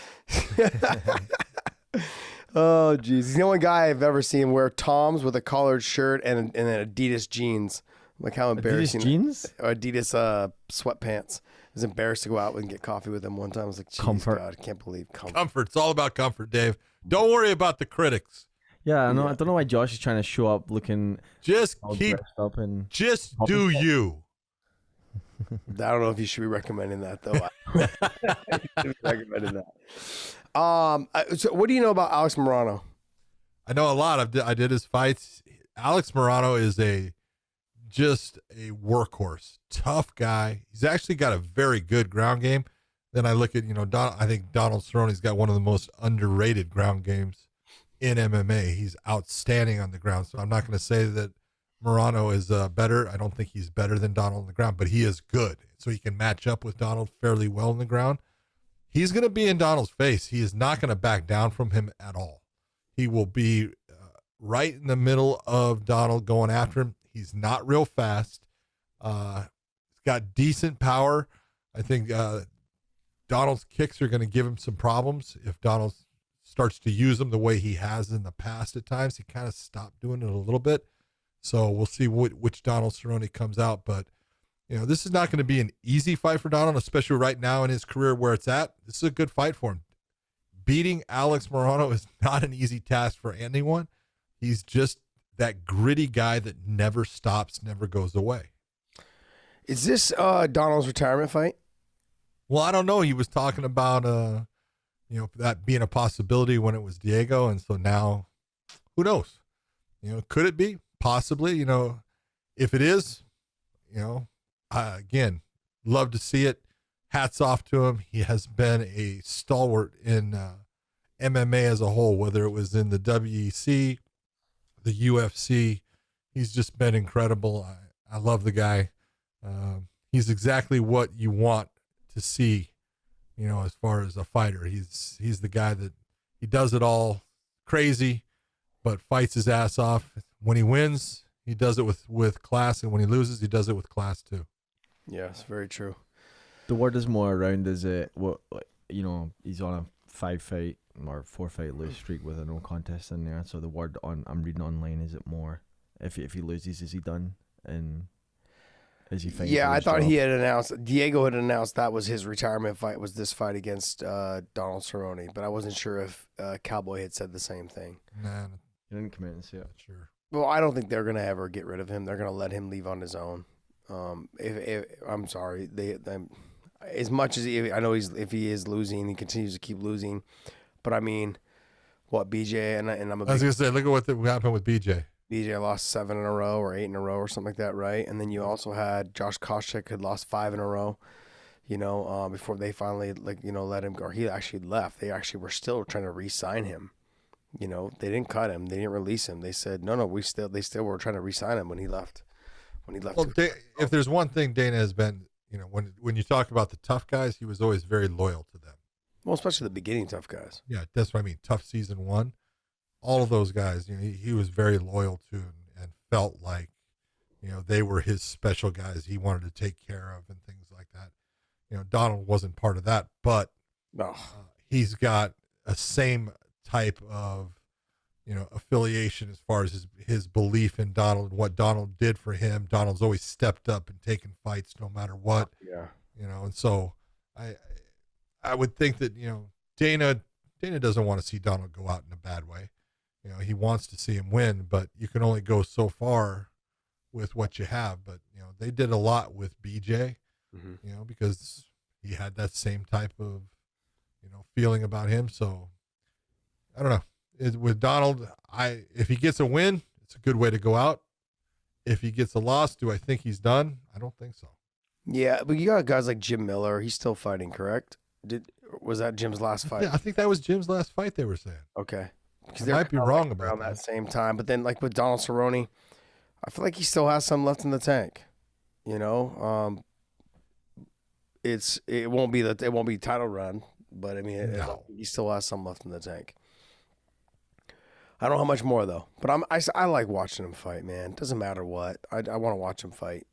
Oh, geez. He's the only guy I've ever seen wear Toms with a collared shirt and then Adidas jeans. Like how embarrassing. Adidas jeans? Or Adidas sweatpants. It was embarrassed to go out and get coffee with him one time. I was like, comfort. God, I can't believe comfort. Comfort. It's all about comfort, Dave. Don't worry about the critics. Yeah, I know. I don't know why Josh is trying to show up looking. Just all keep. dressed up and Just do you. I don't know if you should be recommending that though. I should be recommending that. So what do you know about Alex Morano? I know a lot. I did his fights. Alex Morano is just a workhorse, tough guy. He's actually got a very good ground game. Then I look at I think Donald Cerrone's got one of the most underrated ground games in MMA. He's outstanding on the ground. So I'm not going to say that Morano is better. I don't think he's better than Donald on the ground, but he is good. So he can match up with Donald fairly well on the ground. He's going to be in Donald's face. He is not going to back down from him at all. He will be right in the middle of Donald going after him. He's not real fast. He's got decent power. I think Donald's kicks are going to give him some problems if Donald starts to use them the way he has in the past at times. He kind of stopped doing it a little bit. So we'll see which Donald Cerrone comes out. But, this is not going to be an easy fight for Donald, especially right now in his career where it's at. This is a good fight for him. Beating Alex Morano is not an easy task for anyone. He's just that gritty guy that never stops, never goes away. Is this Donald's retirement fight? Well, I don't know. He was talking about, that being a possibility when it was Diego. And so now, who knows? Could it be? Possibly. If it is, again, love to see it. Hats off to him. He has been a stalwart in MMA as a whole, whether it was in the WEC, the UFC. He's just been incredible. I love the guy. He's exactly what you want to see, as far as a fighter. He's the guy that he does it all crazy, but fights his ass off. When he wins, he does it with class, and when he loses, he does it with class too. Yes, very true. The word is more around is he's on a 5-fight or 4-fight lose streak with a no contest in there. So the word I'm reading online is it more if he loses, is he done? And is he fighting? Yeah, I thought Diego had announced that was his retirement fight, was this fight against Donald Cerrone, but I wasn't sure if Cowboy had said the same thing. Nah, he didn't come out and say it. Sure. Well, I don't think they're gonna ever get rid of him. They're gonna let him leave on his own. If I'm sorry, as much as I know if he is losing, he continues to keep losing. But I mean, what BJ and I'm a I was big, gonna say, look at what happened with BJ. BJ lost 7 in a row or 8 in a row or something like that, right? And then you also had Josh Koscheck had lost 5 in a row. Before they finally let him go. Or he actually left. They actually were still trying to re-sign him. They didn't cut him. They didn't release him. They said no. They still were trying to re-sign him when he left. Well, if there's one thing Dana has been, when you talk about the tough guys, he was always very loyal to them. Well, especially the beginning tough guys. Yeah, that's what I mean. Tough season 1, all of those guys, he was very loyal to and felt like, they were his special guys he wanted to take care of and things like that. Donald wasn't part of that, but No. He's got a same type of, affiliation as far as his belief in Donald and what Donald did for him. Donald's always stepped up and taken fights no matter what. Yeah. And so I would think that, Dana doesn't want to see Donald go out in a bad way. He wants to see him win, but you can only go so far with what you have. But, they did a lot with BJ, because he had that same type of, feeling about him. So I don't know. With Donald, if he gets a win, it's a good way to go out. If he gets a loss, do I think he's done? I don't think so. Yeah, but you got guys like Jim Miller. He's still fighting, correct? Was that Jim's last fight? Yeah, I think that was Jim's last fight, they were saying. Okay. I might be wrong about around that same time. But then, like with Donald Cerrone, I feel like he still has some left in the tank. It won't be title run, but I mean, he still has some left in the tank. I don't know how much more though, but I like watching him fight, man. It doesn't matter what. I want to watch him fight.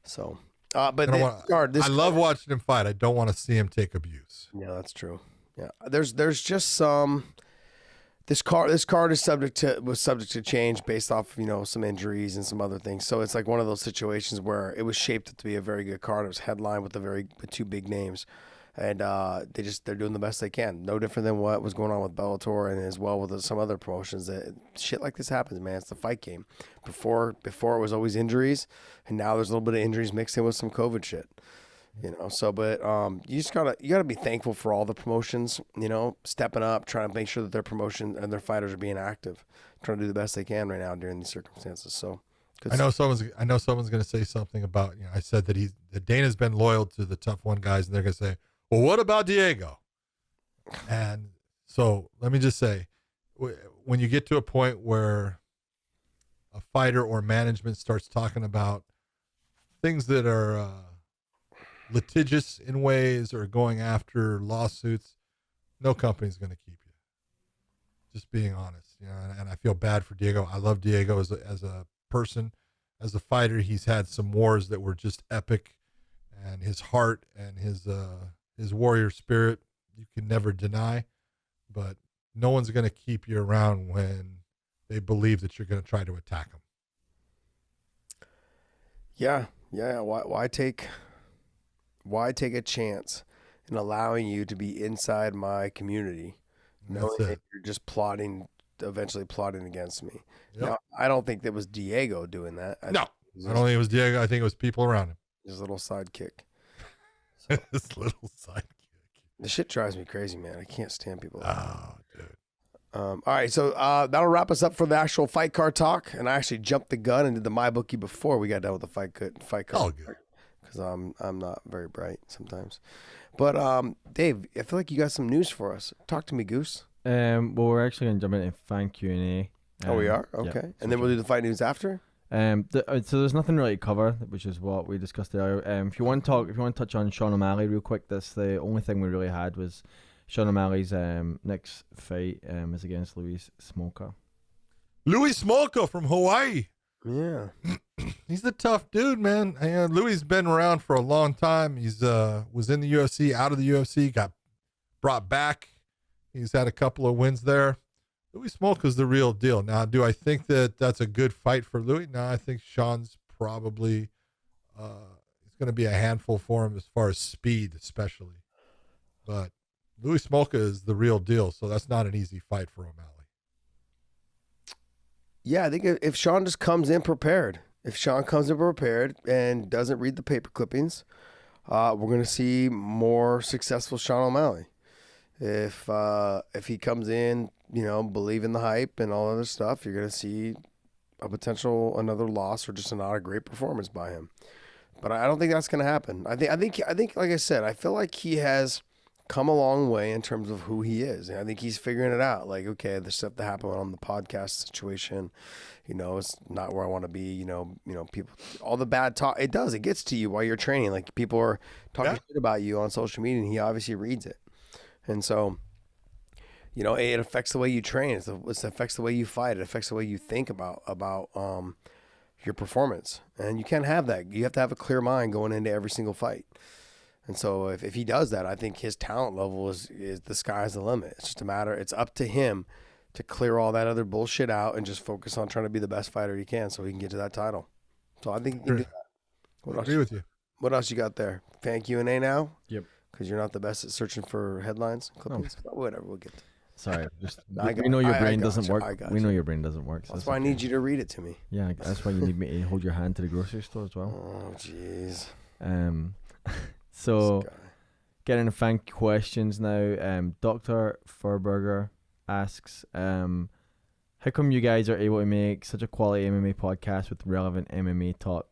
So, but I love watching him fight. I don't want to see him take abuse. Yeah, that's true. Yeah, there's just some. This card was subject to change based off some injuries and some other things. So it's like one of those situations where it was shaped to be a very good card. It was headlined with with 2 big names, and they're doing the best they can. No different than what was going on with Bellator and as well with some other promotions. That shit like this happens, man. It's the fight game. Before it was always injuries, and now there's a little bit of injuries mixed in with some COVID shit. But you gotta be thankful for all the promotions, stepping up, trying to make sure that their promotion and their fighters are being active, trying to do the best they can right now during these circumstances. So I know someone's going to say something about, I said that Dana's been loyal to the tough one guys, and they're going to say, well, what about Diego? And so let me just say, when you get to a point where a fighter or management starts talking about things that are, litigious in ways or going after lawsuits, no company's going to keep you. Just being honest, and I feel bad for Diego. I love Diego as a person, as a fighter. He's had some wars that were just epic, and his heart and his warrior spirit, you can never deny, but no one's going to keep you around when they believe that you're going to try to attack them. Yeah. Why take a chance in allowing you to be inside my community, knowing that you're just eventually plotting against me? Yep. Now, I don't think that was Diego doing that. I don't think it was Diego. I think it was people around him. His little sidekick. His little sidekick. The shit drives me crazy, man. I can't stand people. Oh, dude. All right, so that'll wrap us up for the actual fight card talk. And I actually jumped the gun and did the MyBookie before we got done with the fight card. All good. Because I'm not very bright sometimes. But Dave, I feel like you got some news for us. Talk to me, Goose. Well, we're actually going to jump into fan Q&A. Oh, we are? Okay. Yeah, and then we'll do the fight news after? So there's nothing really to cover, which is what we discussed earlier. If you want to touch on Sean O'Malley real quick, that's the only thing we really had was Sean O'Malley's next fight is against Louis Smolka. Louis Smolka from Hawaii. Yeah. He's a tough dude, man. Louis been around for a long time. He's was in the UFC, out of the UFC, got brought back. He's had a couple of wins there. Louis Smolka's the real deal. Now, do I think that that's a good fight for Louis? No, I think Sean's probably it's going to be a handful for him as far as speed, especially. But Louis Smolka is the real deal, so that's not an easy fight for O'Malley. Yeah, I think if Sean just comes in prepared, and doesn't read the paper clippings, we're going to see more successful Sean O'Malley. If he comes in, believe in the hype and all other stuff, you're going to see a potential another loss or just not a great performance by him. But I don't think that's going to happen. I think like I said, I feel like he has come a long way in terms of who he is. And I think he's figuring it out. Like, okay, the stuff that happened on the podcast situation, it's not where I want to be. People, all the bad talk, it gets to you while you're training. Like, people are talking shit about you on social media, and he obviously reads it. And so, it affects the way you train. It affects the way you fight. It affects the way you think about your performance. And you can't have that. You have to have a clear mind going into every single fight. And so if he does that, I think his talent level is the sky's the limit. It's just it's up to him to clear all that other bullshit out and just focus on trying to be the best fighter he can so he can get to that title. So I think he can do that. I agree with you. What else you got there? Fan Q&A now? Yep. Because you're not the best at searching for headlines? Clippings? No. Whatever, we'll get to it. Sorry, we know your brain doesn't work. We know your brain doesn't work. So that's why I need you to read it to me. Yeah, that's why you need me to hold your hand to the grocery store as well. Oh, jeez. So, getting to fan questions now. Dr. Furberger asks, how come you guys are able to make such a quality MMA podcast with relevant MMA talk?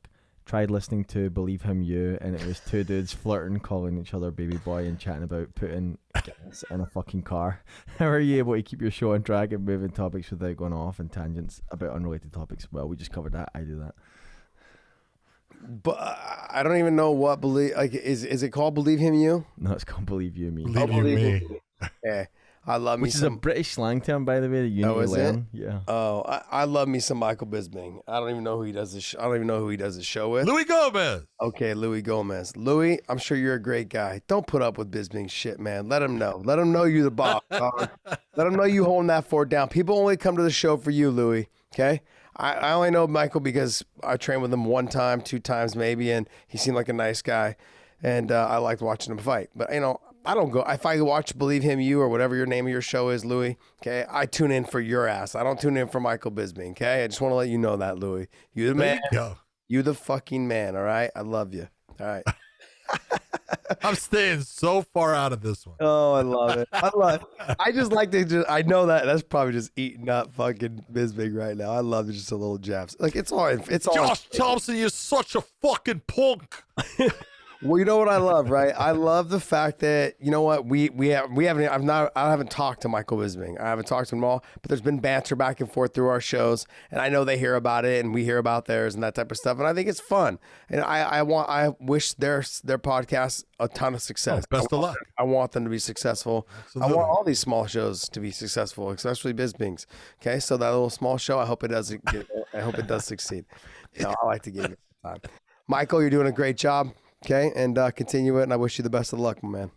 Tried listening to Believe Him You, and it was two dudes flirting, calling each other baby boy, and chatting about putting gas in a fucking car. How are you able to keep your show on track and moving topics without going off in tangents about unrelated topics? Well, we just covered that. I do that. But I don't even know what is it called Believe Him You? No, it's called Believe You Me. Believe You Me. Yeah. I love Which me is a British slang term, by the way, that you need to learn. Yeah. Oh, I love me some Michael Bisping. I don't even know who he does this. I don't even know who he does the show with. Louis Gomez. Okay, Louis Gomez. Louis, I'm sure you're a great guy. Don't put up with Bisping shit, man. Let him know. Let him know you're the boss. Dog. Let him know you holding that fort down. People only come to the show for you, Louis. Okay. I only know Michael because I trained with him one time, 2 times maybe, and he seemed like a nice guy, and I liked watching him fight. But I don't go. If I watch Believe Him You or whatever your name of your show is, Louis, okay, I tune in for your ass. I don't tune in for Michael Bisping, okay? I just want to let you know that, Louis. You the man. You the fucking man, all right? I love you. All right. I'm staying so far out of this one. Oh, I love it. I just like to I know that's probably just eating up fucking Bisping right now. I love just a little jabs. Like, it's all. Josh Thompson, you're such a fucking punk. Well, you know what I love, right? I love the fact that, you know what, I haven't talked to Michael Bisping. I haven't talked to them all, but there's been banter back and forth through our shows, and I know they hear about it, and we hear about theirs and that type of stuff, and I think it's fun. And I wish their podcast a ton of success. Best of luck. I want them to be successful. Absolutely. I want all these small shows to be successful, especially Bisping's. Okay, so that little small show, I hope it does succeed. I like to give it time. Michael, you're doing a great job. Okay, and continue it, and I wish you the best of luck, my man.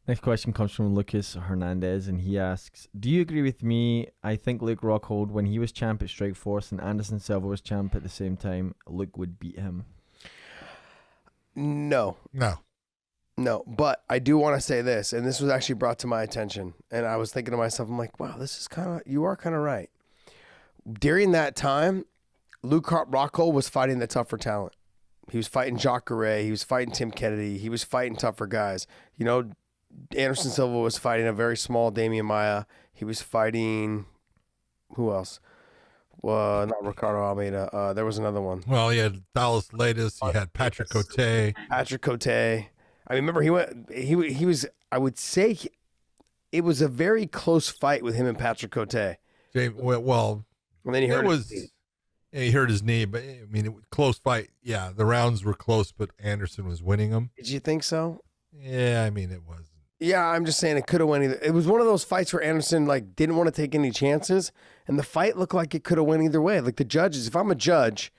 Next question comes from Lucas Hernandez, and he asks, do you agree with me? I think Luke Rockhold, when he was champ at Strikeforce and Anderson Silva was champ at the same time, Luke would beat him. No, but I do want to say this, and this was actually brought to my attention, and I was thinking to myself, I'm like, wow, you are kind of right. During that time, Luke Rockhold was fighting the tougher talent. He was fighting Jacques Garay. He was fighting Tim Kennedy. He was fighting tougher guys. Anderson Silva was fighting a very small Damian Maia. He was fighting, who else? Well, not Ricardo Almeida. There was another one. Well, you had Dallas Latis. You had Patrick Cote. I remember he was, I would say, it was a very close fight with him and Patrick Cote. Well, and then he hurt he hurt his knee, but I mean, close fight. Yeah, the rounds were close, but Anderson was winning them. Did you think so? Yeah, I mean, it was. Yeah, I'm just saying it could have went either. It was one of those fights where Anderson didn't want to take any chances, and the fight looked like it could have went either way. Like the judges, if I'm a judge,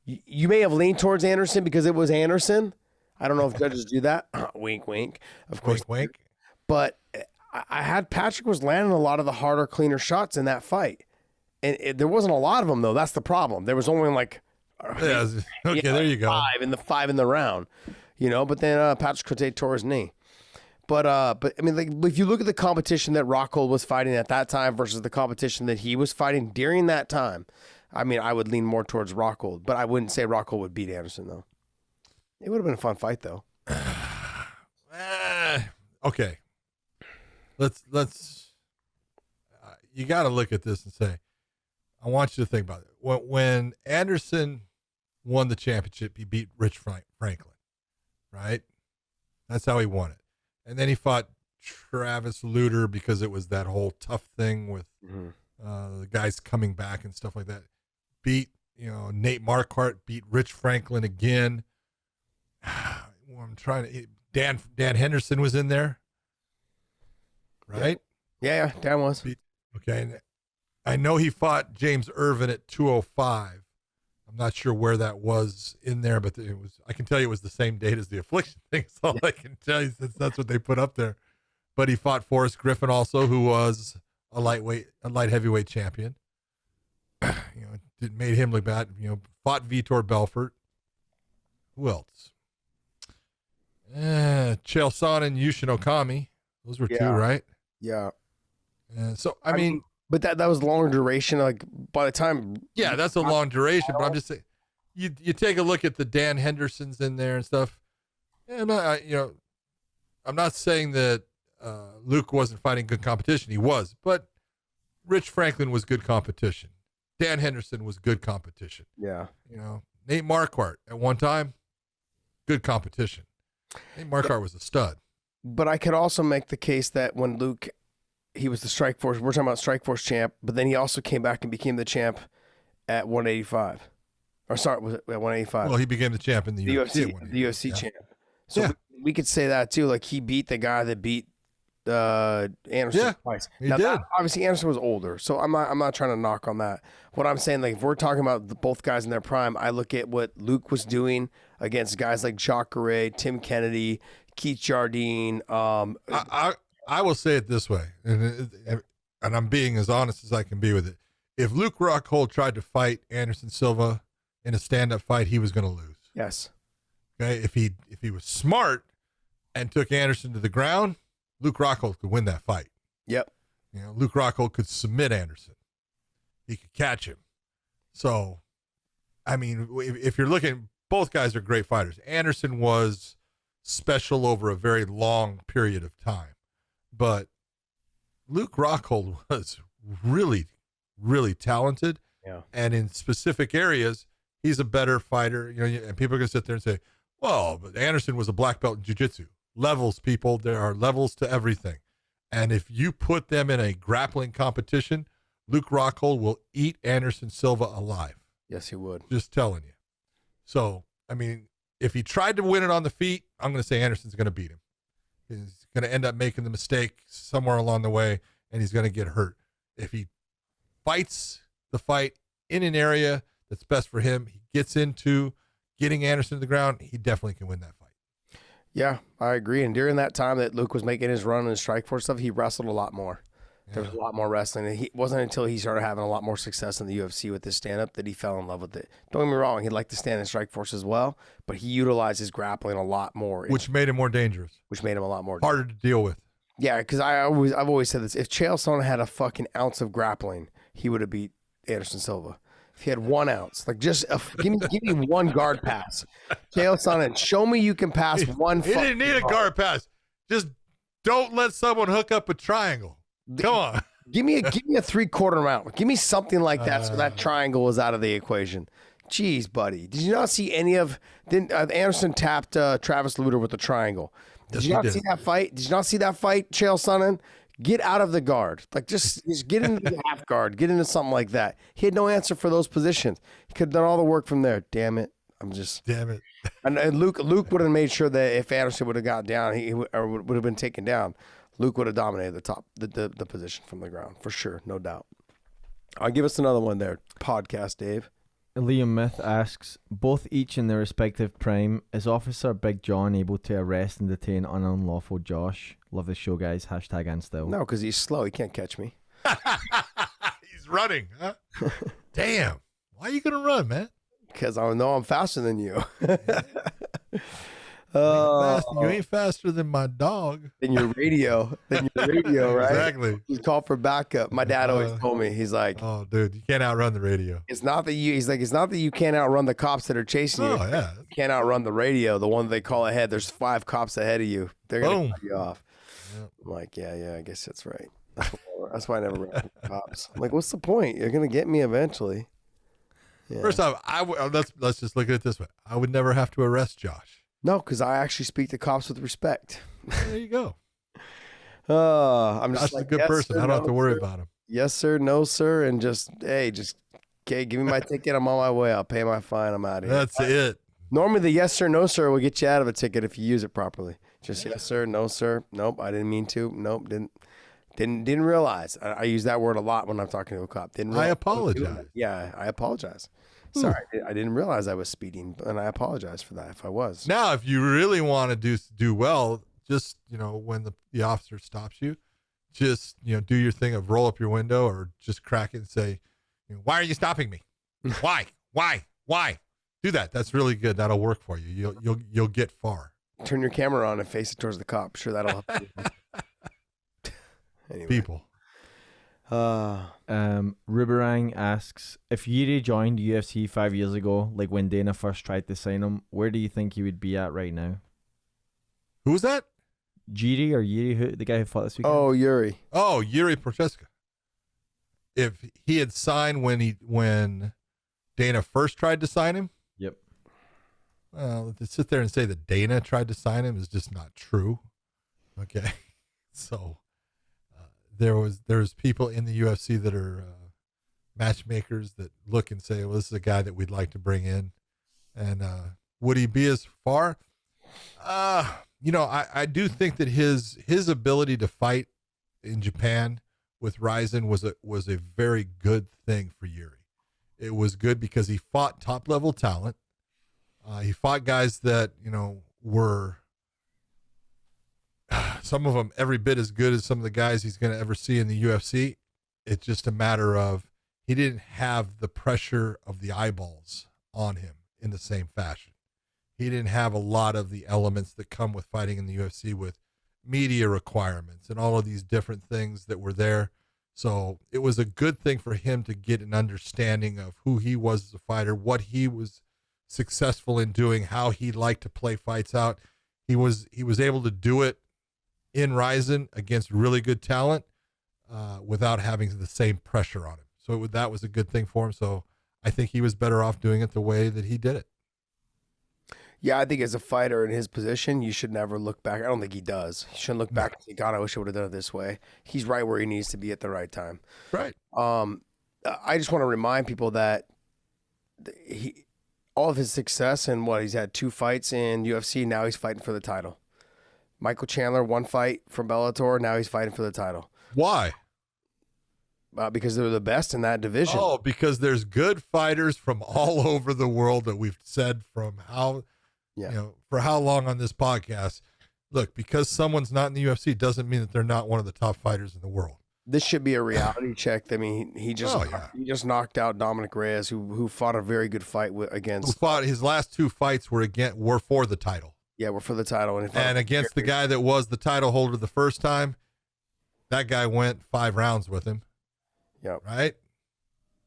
you may have leaned towards Anderson because it was Anderson. I don't know if judges do that. Wink, wink. Of course, wink. But I had Patrick was landing a lot of the harder, cleaner shots in that fight. And there wasn't a lot of them, though. That's the problem. There was only there you go. Five in the round, But then Patrick Cote tore his knee. But I mean, like, if you look at the competition that Rockhold was fighting at that time versus the competition that he was fighting during that time, I mean, I would lean more towards Rockhold, but I wouldn't say Rockhold would beat Anderson though. It would have been a fun fight though. Okay. Let's. You got to look at this and say, I want you to think about it. When Anderson won the championship, he beat Rich Franklin, right? That's how he won it. And then he fought Travis Lutter because it was that whole tough thing with the guys coming back and stuff like that. Beat, Nate Marquardt, beat Rich Franklin again. I'm trying to. Dan Henderson was in there, right? Yeah, Dan was. Okay, and I know he fought James Irvin at 205. I'm not sure where that was in there, but it was. I can tell you it was the same date as the Affliction thing. That's all I can tell you, since that's what they put up there. But he fought Forrest Griffin also, who was a light heavyweight champion. It made him look bad. Fought Vitor Belfort. Who else? Chael Sonnen and Yushin Okami. Those were two, right? Yeah. So I mean, but that was longer duration. Like by the time, yeah, that's a long duration. But I'm just saying, you take a look at the Dan Hendersons in there and stuff. And I'm not saying that Luke wasn't fighting good competition. He was, but Rich Franklin was good competition. Dan Henderson was good competition. Yeah. Nate Marquardt at one time, good competition. Nate Marquardt was a stud. But I could also make the case that when Luke, he was the Strikeforce, we're talking about Strikeforce champ, but then he also came back and became the champ at 185. Or sorry, was it at 185? Well, he became the champ in the UFC. The UFC champ. So we could say that too. Like he beat the guy that beat Anderson twice. He did. Obviously, Anderson was older, so I'm not trying to knock on that. What I'm saying, like if we're talking about both guys in their prime, I look at what Luke was doing against guys like Jacare, Tim Kennedy, Keith Jardine. I will say it this way, and I'm being as honest as I can be with it. If Luke Rockhold tried to fight Anderson Silva in a stand-up fight, he was going to lose. Yes. Okay. If he was smart and took Anderson to the ground, Luke Rockhold could win that fight. Yep. Luke Rockhold could submit Anderson. He could catch him. So, I mean, if you're looking, both guys are great fighters. Anderson was special over a very long period of time, but Luke Rockhold was really, really talented. Yeah. And in specific areas, he's a better fighter. And people are going to sit there and say, well, but Anderson was a black belt in jiu-jitsu. Levels, people. There are levels to everything. And if you put them in a grappling competition, Luke Rockhold will eat Anderson Silva alive. Yes, he would. Just telling you. So, I mean, if he tried to win it on the feet, I'm going to say Anderson's going to beat him. He's going to end up making the mistake somewhere along the way, and he's going to get hurt. If he fights the fight in an area that's best for him, he gets into getting Anderson to the ground, he definitely can win that fight. Yeah, I agree. And during that time that Luke was making his run and his Strikeforce stuff, he wrestled a lot more. There was a lot more wrestling. And it wasn't until he started having a lot more success in the UFC with his stand-up that he fell in love with it. Don't get me wrong, he liked to stand in Strikeforce as well, but he utilized his grappling a lot more. Which made him more dangerous. Which made him a lot more harder to deal with. Yeah, because I've always said this. If Chael Sonnen had a fucking ounce of grappling, he would have beat Anderson Silva. If he had 1 ounce, like just give me one guard pass. Chael Sonnen, show me you can pass one. He didn't need a guard pass. Just don't let someone hook up a triangle. Come on. Give me a 3/4 mount. Give me something like that so that triangle is out of the equation. Jeez, buddy. Did you not see any of Anderson tapped Travis Lutter with the triangle? Did you not see that fight? Did you not see that fight, Chael Sonnen? Get out of the guard. Like just get into the half guard. Get into something like that. He had no answer for those positions. He could have done all the work from there. Damn it. Damn it. And Luke would have made sure that if Anderson would have got down, he would have been taken down. Luke would have dominated the top, the position from the ground for sure, no doubt. I'll give us another one there, podcast Dave. Liam Myth asks, both each in their respective prime, is Officer Big John able to arrest and detain an unlawful Josh? Love the show, guys. Hashtag and still. No, because he's slow. He can't catch me. He's running, huh? Damn. Why are you going to run, man? Because I know I'm faster than you. You ain't faster than my dog. Than your radio. Right? Exactly. You call for backup. My dad always told me, he's like, oh, dude, you can't outrun the radio. it's not that you can't outrun the cops that are chasing you. Oh, yeah. You can't outrun the radio, the one they call ahead. There's 5 cops ahead of you. They're going to cut you off. Yep. I'm like, yeah, I guess that's right. That's why I never ran from the cops. I'm like, what's the point? You're going to get me eventually. Yeah. First off, let's just look at it this way. I would never have to arrest Josh. No, because I actually speak to cops with respect. There you go. I'm Josh just is like, a good yes, person. sir, I don't have no, to worry sir. about him. Yes, sir. No, sir. And okay, give me my ticket. I'm on my way. I'll pay my fine. I'm out of here. That's it. Normally, the yes, sir, no, sir will get you out of a ticket if you use it properly. Just yes, sir, no, sir. Nope, I didn't mean to. Nope, didn't realize. I use that word a lot when I'm talking to a cop. I apologize. Yeah, I apologize. Sorry, I didn't realize I was speeding, and I apologize for that if I was. Now, if you really want to do well, just, when the officer stops you, just, do your thing of roll up your window or just crack it and say, why are you stopping me? Why? Do that. That's really good. That'll work for you. You'll get far. Turn your camera on and face it towards the cop. Sure, that'll help you. Anyway. People. Ruberang asks, if Yuri joined UFC 5 years ago, like when Dana first tried to sign him, where do you think he would be at right now? Who was that? Yuri, the guy who fought this weekend? Oh, Yuri. Oh, Yuri Prochaska. If he had signed when Dana first tried to sign him. Yep. Well, to sit there and say that Dana tried to sign him is just not true. Okay. So there's people in the UFC that are matchmakers that look and say, well, this is a guy that we'd like to bring in. And would he be as far? I do think that his ability to fight in Japan with Ryzen was a very good thing for Yuri. It was good because he fought top level talent. He fought guys that, were some of them every bit as good as some of the guys he's going to ever see in the UFC. It's just a matter of he didn't have the pressure of the eyeballs on him in the same fashion. He didn't have a lot of the elements that come with fighting in the UFC with media requirements and all of these different things that were there. So it was a good thing for him to get an understanding of who he was as a fighter, what he was successful in doing, how he liked to play fights out. He was able to do it in Ryzen against really good talent without having the same pressure on him. So that was a good thing for him. So I think he was better off doing it the way that he did it. Yeah, I think as a fighter in his position, you should never look back. I don't think he does. He shouldn't look back and say, God, I wish I would have done it this way. He's right where he needs to be at the right time. Right. I just want to remind people that all of his success and he's had 2 fights in UFC. Now he's fighting for the title. Michael Chandler, 1 fight from Bellator. Now he's fighting for the title. Why? Because they're the best in that division. Oh, because there's good fighters from all over the world that we've said from how, for how long on this podcast. Look, because someone's not in the UFC doesn't mean that they're not one of the top fighters in the world. This should be a reality check. I mean, he just knocked out Dominic Reyes, who fought a very good fight against. Who fought his last 2 fights were for the title. Yeah, we're for the title. And against the guy that was the title holder the first time, that guy went 5 rounds with him. Yeah. Right?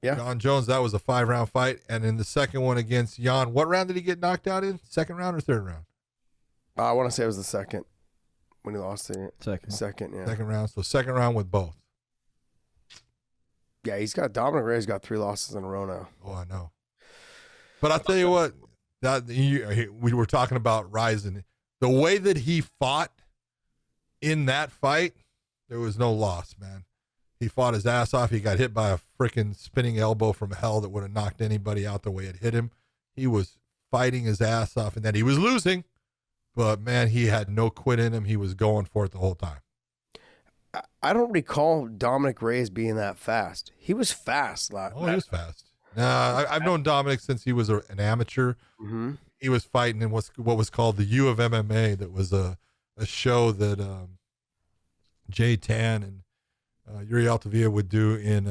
Yeah. John Jones, that was a 5-round fight. And in the second one against Jan, what round did he get knocked out in? Second round or third round? I want to say it was the second when he lost the second, yeah. Second round. So second round with both. Yeah, Dominic Reyes got 3 losses in a row now. Oh, I know. But I'll tell you what, we were talking about Ryzen. The way that he fought in that fight, there was no loss, man. He fought his ass off. He got hit by a freaking spinning elbow from hell that would have knocked anybody out the way it hit him. He was fighting his ass off, and then he was losing. But, man, he had no quit in him. He was going for it the whole time. I don't recall Dominic Reyes being that fast. He was fast. He was fast. I've known Dominic since he was an amateur. Mm-hmm. He was fighting in what was called the U of MMA. That was a show that Jay Tan and Yuri Altavia would do in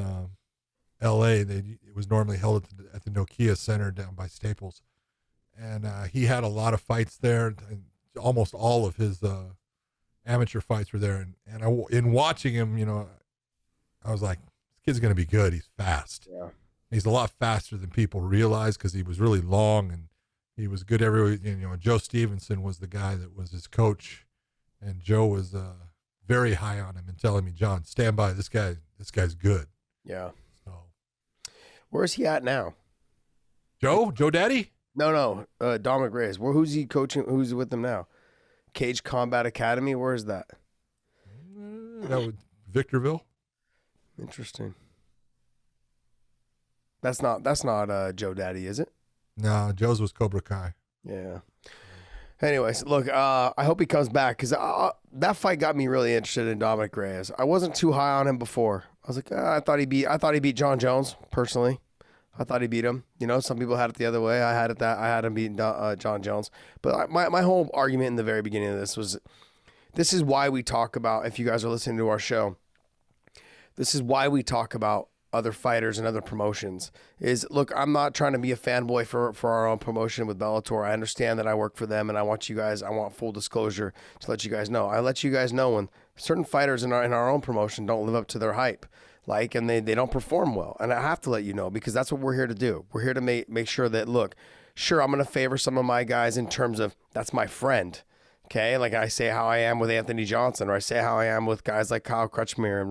L.A. It was normally held at the Nokia Center down by Staples. And he had a lot of fights there. And almost all of his amateur fights were there. And in watching him, I was like, this kid's going to be good. He's fast. Yeah. He's a lot faster than people realize because he was really long and he was good everywhere. Joe Stevenson was the guy that was his coach, and Joe was very high on him and telling me, John, stand by. This guy's good. Yeah. So, where's he at now? Joe Daddy? No. Dominic Reyes. Who's he coaching? Who's with him now? Cage Combat Academy. Where is that? That was Victorville. Interesting. That's not Joe Daddy, is it? No, Joe's was Cobra Kai. Yeah. Anyways, look, I hope he comes back because that fight got me really interested in Dominic Reyes. I wasn't too high on him before. I was like, I thought he beat John Jones personally. I thought he beat him. Some people had it the other way. I had him beating John Jones. But my whole argument in the very beginning of this is why we talk about, if you guys are listening to our show, this is why we talk about other fighters and other promotions. Is, look, I'm not trying to be a fanboy for our own promotion with Bellator. I understand that I work for them, and I want full disclosure to let you guys know. I let you guys know when certain fighters in our own promotion don't live up to their hype, and they don't perform well. And I have to let you know because that's what we're here to do. We're here to make sure that, look, sure, I'm going to favor some of my guys in terms of that's my friend. Okay, like I say how I am with Anthony Johnson, or I say how I am with guys like Kyle Crutchmere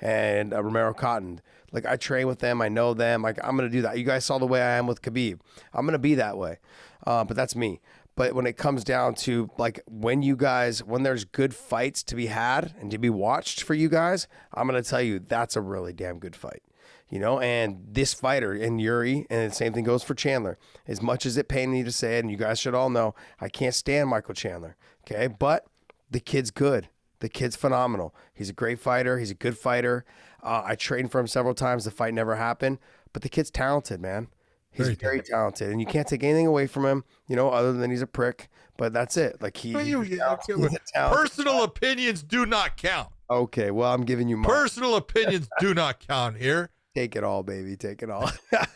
and Romero Cotton. Like, I train with them, I know them. Like, I'm gonna do that. You guys saw the way I am with Khabib. I'm gonna be that way, but that's me. But when it comes down to when there's good fights to be had and to be watched for you guys, I'm gonna tell you that's a really damn good fight. And this fighter and Yuri, and the same thing goes for Chandler. As much as it pains me to say it, and you guys should all know, I can't stand Michael Chandler. Okay, but the kid's good. The kid's phenomenal. He's a great fighter. He's a good fighter. I trained for him several times. The fight never happened, but the kid's talented, man. He's very talented, and you can't take anything away from him, other than he's a prick. But that's it. Personal opinions do not count. Okay, well, I'm giving you my personal opinions do not count here. Take it all, baby. Take it all.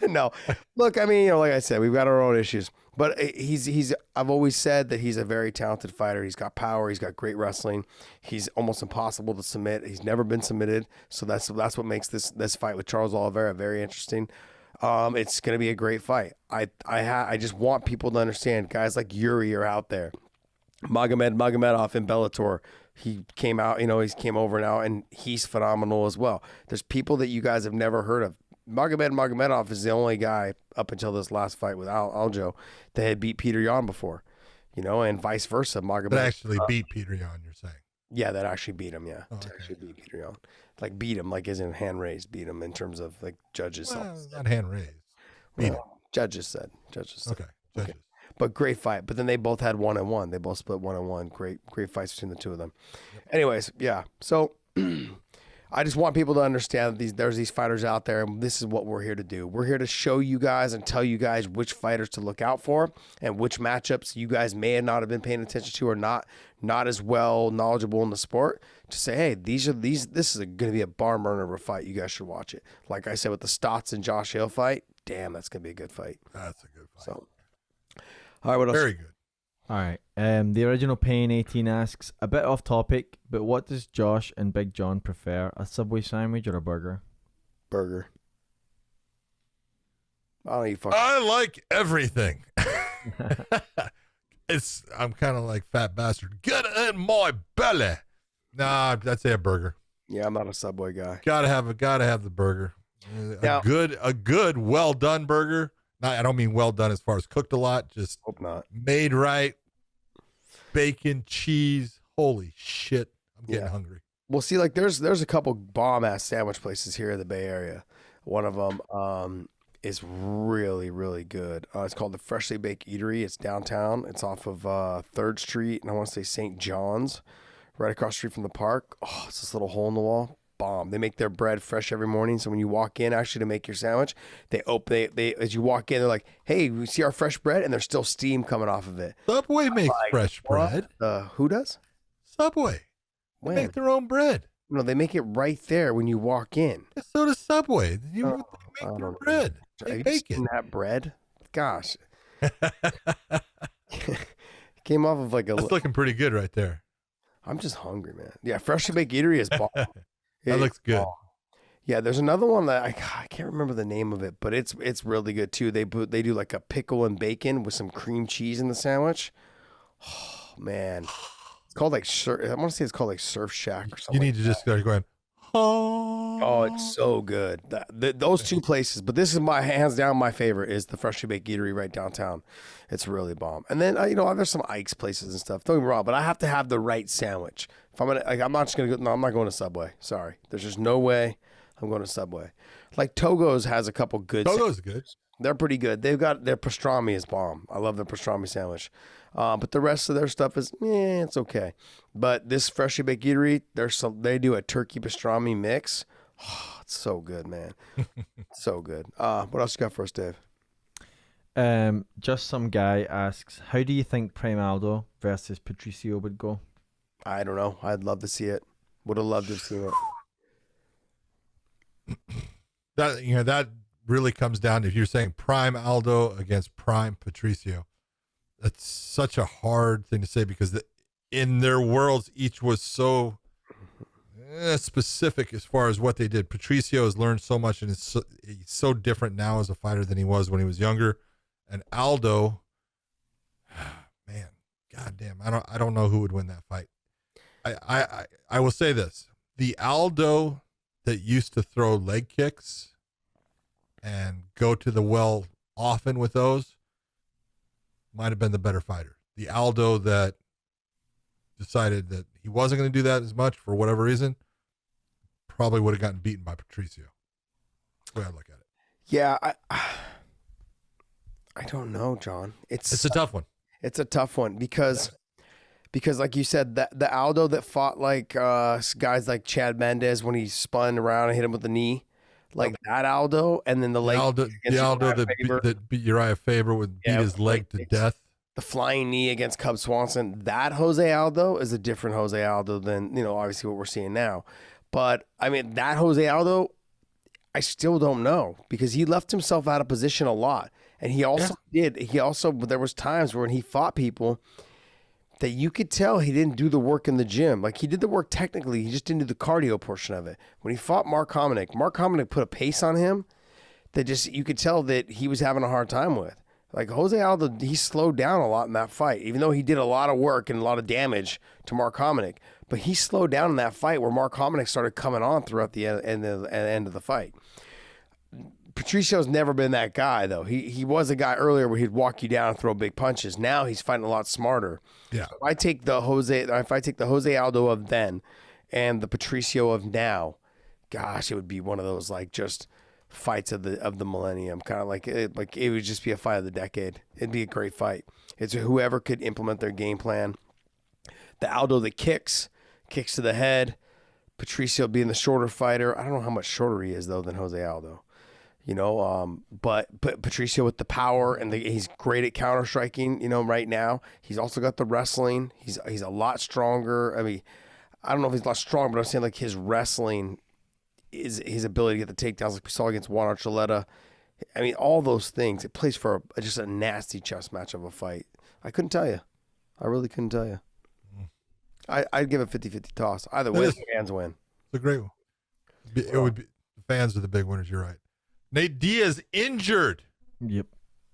No, look, I mean, like I said, we've got our own issues, but I've always said that he's a very talented fighter. He's got power. He's got great wrestling. He's almost impossible to submit. He's never been submitted. So that's what makes this fight with Charles Oliveira very interesting. It's going to be a great fight. I just want people to understand guys like Yuri are out there. Magomedov in Bellator. He came out, he came over now, and he's phenomenal as well. There's people that you guys have never heard of. Magomedov is the only guy up until this last fight with Aljo that had beat Peter Yan before, and vice versa. That actually beat Peter Yan, you're saying? Yeah, that actually beat him, yeah. Oh, okay. Actually beat Peter Yan. Beat him, as in hand raised, beat him in terms of, judges. Well, not hand raised. Beat him. Judges said. Okay, judges. Okay. But great fight. But then they both had 1-1. They both split 1-1. Great fights between the two of them. Anyways, yeah. So I just want people to understand that there's these fighters out there, and this is what we're here to do. We're here to show you guys and tell you guys which fighters to look out for and which matchups you guys may not have been paying attention to or not as well knowledgeable in the sport. To say, hey, this is going to be a barn burner of a fight. You guys should watch it. Like I said with the Stotts and Josh Hill fight, damn, that's going to be a good fight. That's a good fight. So. All right, what else? Very good. All right. The original Pain 18 asks, a bit off topic, but what does Josh and Big John prefer, a Subway sandwich or a burger? Burger. I like everything. I'm kind of like fat bastard. Get it in my belly. Nah, I'd say a burger. Yeah, I'm not a Subway guy. Gotta have the burger. A good, well done burger. I don't mean well done as far as cooked a lot, just hope not. Made right. Bacon, cheese. Holy shit. I'm getting hungry. Well, see, there's a couple bomb ass sandwich places here in the Bay Area. One of them is really, really good. It's called the Freshly Baked Eatery. It's downtown. It's off of 3rd Street, and I want to say St. John's, right across the street from the park. Oh, it's this little hole in the wall. Bomb. They make their bread fresh every morning. So when you walk in, actually, to make your sandwich, they as you walk in, they're like, "Hey, we see our fresh bread," and there's still steam coming off of it. Subway makes fresh bread. Who does? Subway. They make their own bread. No, they make it right there when you walk in. So does Subway. They make their bread. They Have bake you seen that bread? Gosh. Came off of like a. That's looking pretty good right there. I'm just hungry, man. Yeah, freshly baked eatery is bomb. That looks good. Yeah, there's another one that I can't remember the name of it, but it's really good too. They do like a pickle and bacon with some cream cheese in the sandwich. Oh man, it's called like I want to say it's called like Surf Shack or something. You need to just start going. Oh, it's so good. Those two places, but this is my hands down my favorite is the freshly baked eatery right downtown. It's really bomb. And then there's some Ike's places and stuff. Don't get me wrong, but I have to have the right sandwich. If I'm not going to Subway. Sorry, there's just no way I'm going to Subway. Like Togo's has a couple good. Togo's good. They're pretty good. They've got their pastrami is bomb. I love their pastrami sandwich. But the rest of their stuff is, it's okay. But this freshly baked eatery, they do a turkey pastrami mix. Oh, it's so good, man. So good. What else you got for us, Dave? Just some guy asks, how do you think Primaldo versus Patricio would go? I don't know. I'd love to see it. Would have loved to have seen it. That really comes down to if you're saying Prime Aldo against Prime Patricio. That's such a hard thing to say because in their worlds, each was so specific as far as what they did. Patricio has learned so much and he's so different now as a fighter than he was when he was younger. And Aldo, man, goddamn, I don't know who would win that fight. I will say this: the Aldo that used to throw leg kicks and go to the well often with those might have been the better fighter. The Aldo that decided that he wasn't going to do that as much for whatever reason probably would have gotten beaten by Patricio. That's the way I look at it. Yeah, I don't know, John. It's a tough one. It's a tough one because like you said, the Aldo that fought like guys like Chad Mendez when he spun around and hit him with the knee, like that Aldo, and then the Aldo that beat Uriah Faber would beat his leg to death. The flying knee against Cub Swanson. That Jose Aldo is a different Jose Aldo than obviously what we're seeing now. But I mean, that Jose Aldo, I still don't know because he left himself out of position a lot, and he also there was times when he fought people that you could tell he didn't do the work in the gym. Like he did the work technically, he just didn't do the cardio portion of it. When he fought Mark Hominick put a pace on him that you could tell that he was having a hard time with. Like Jose Aldo, he slowed down a lot in that fight, even though he did a lot of work and a lot of damage to Mark Hominick. But he slowed down in that fight where Mark Hominick started coming on throughout the end of the fight. Patricio's never been that guy, though. He was a guy earlier where he'd walk you down and throw big punches. Now he's fighting a lot smarter. Yeah. So if I take the Jose Aldo of then and the Patricio of now, gosh, it would be one of those like just fights of the millennium. Kind of like it would just be a fight of the decade. It'd be a great fight. It's whoever could implement their game plan. The Aldo that kicks to the head. Patricio being the shorter fighter. I don't know how much shorter he is though than Jose Aldo. But Patricio with the power and he's great at counter striking, right now. He's also got the wrestling. He's a lot stronger. I mean, I don't know if he's a lot stronger, but I'm saying like his wrestling is his ability to get the takedowns like we saw against Juan Archuleta. I mean, all those things. It plays for just a nasty chess match of a fight. I couldn't tell you. I really couldn't tell you. I'd give a 50-50 toss. Either way, the fans win. It's a great one. It would be the fans are the big winners. You're right. Nate Diaz injured. Yep.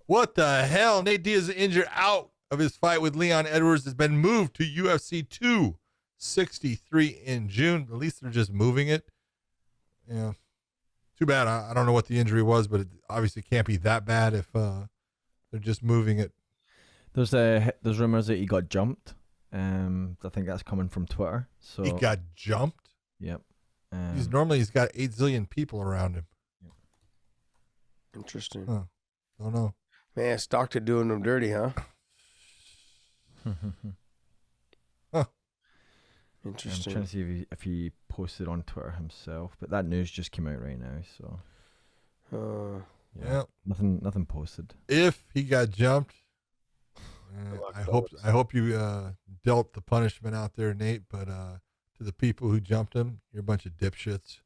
What the hell? Nate Diaz injured out of his fight with Leon Edwards has been moved to UFC 263 in June. At least they're just moving it. Yeah. Too bad. I don't know what the injury was, but it obviously can't be that bad if they're just moving it. There's rumors that he got jumped. I think that's coming from Twitter. So he got jumped? Yep. He's got 8 zillion people around him. Interesting. Huh. Don't know. Man, Stockton doing them dirty, huh? Huh. Interesting. I'm trying to see if he posted on Twitter himself, but that news just came out right now, so Yeah. Nothing posted. If he got jumped, I hope you dealt the punishment out there, Nate, but to the people who jumped him, you're a bunch of dipshits.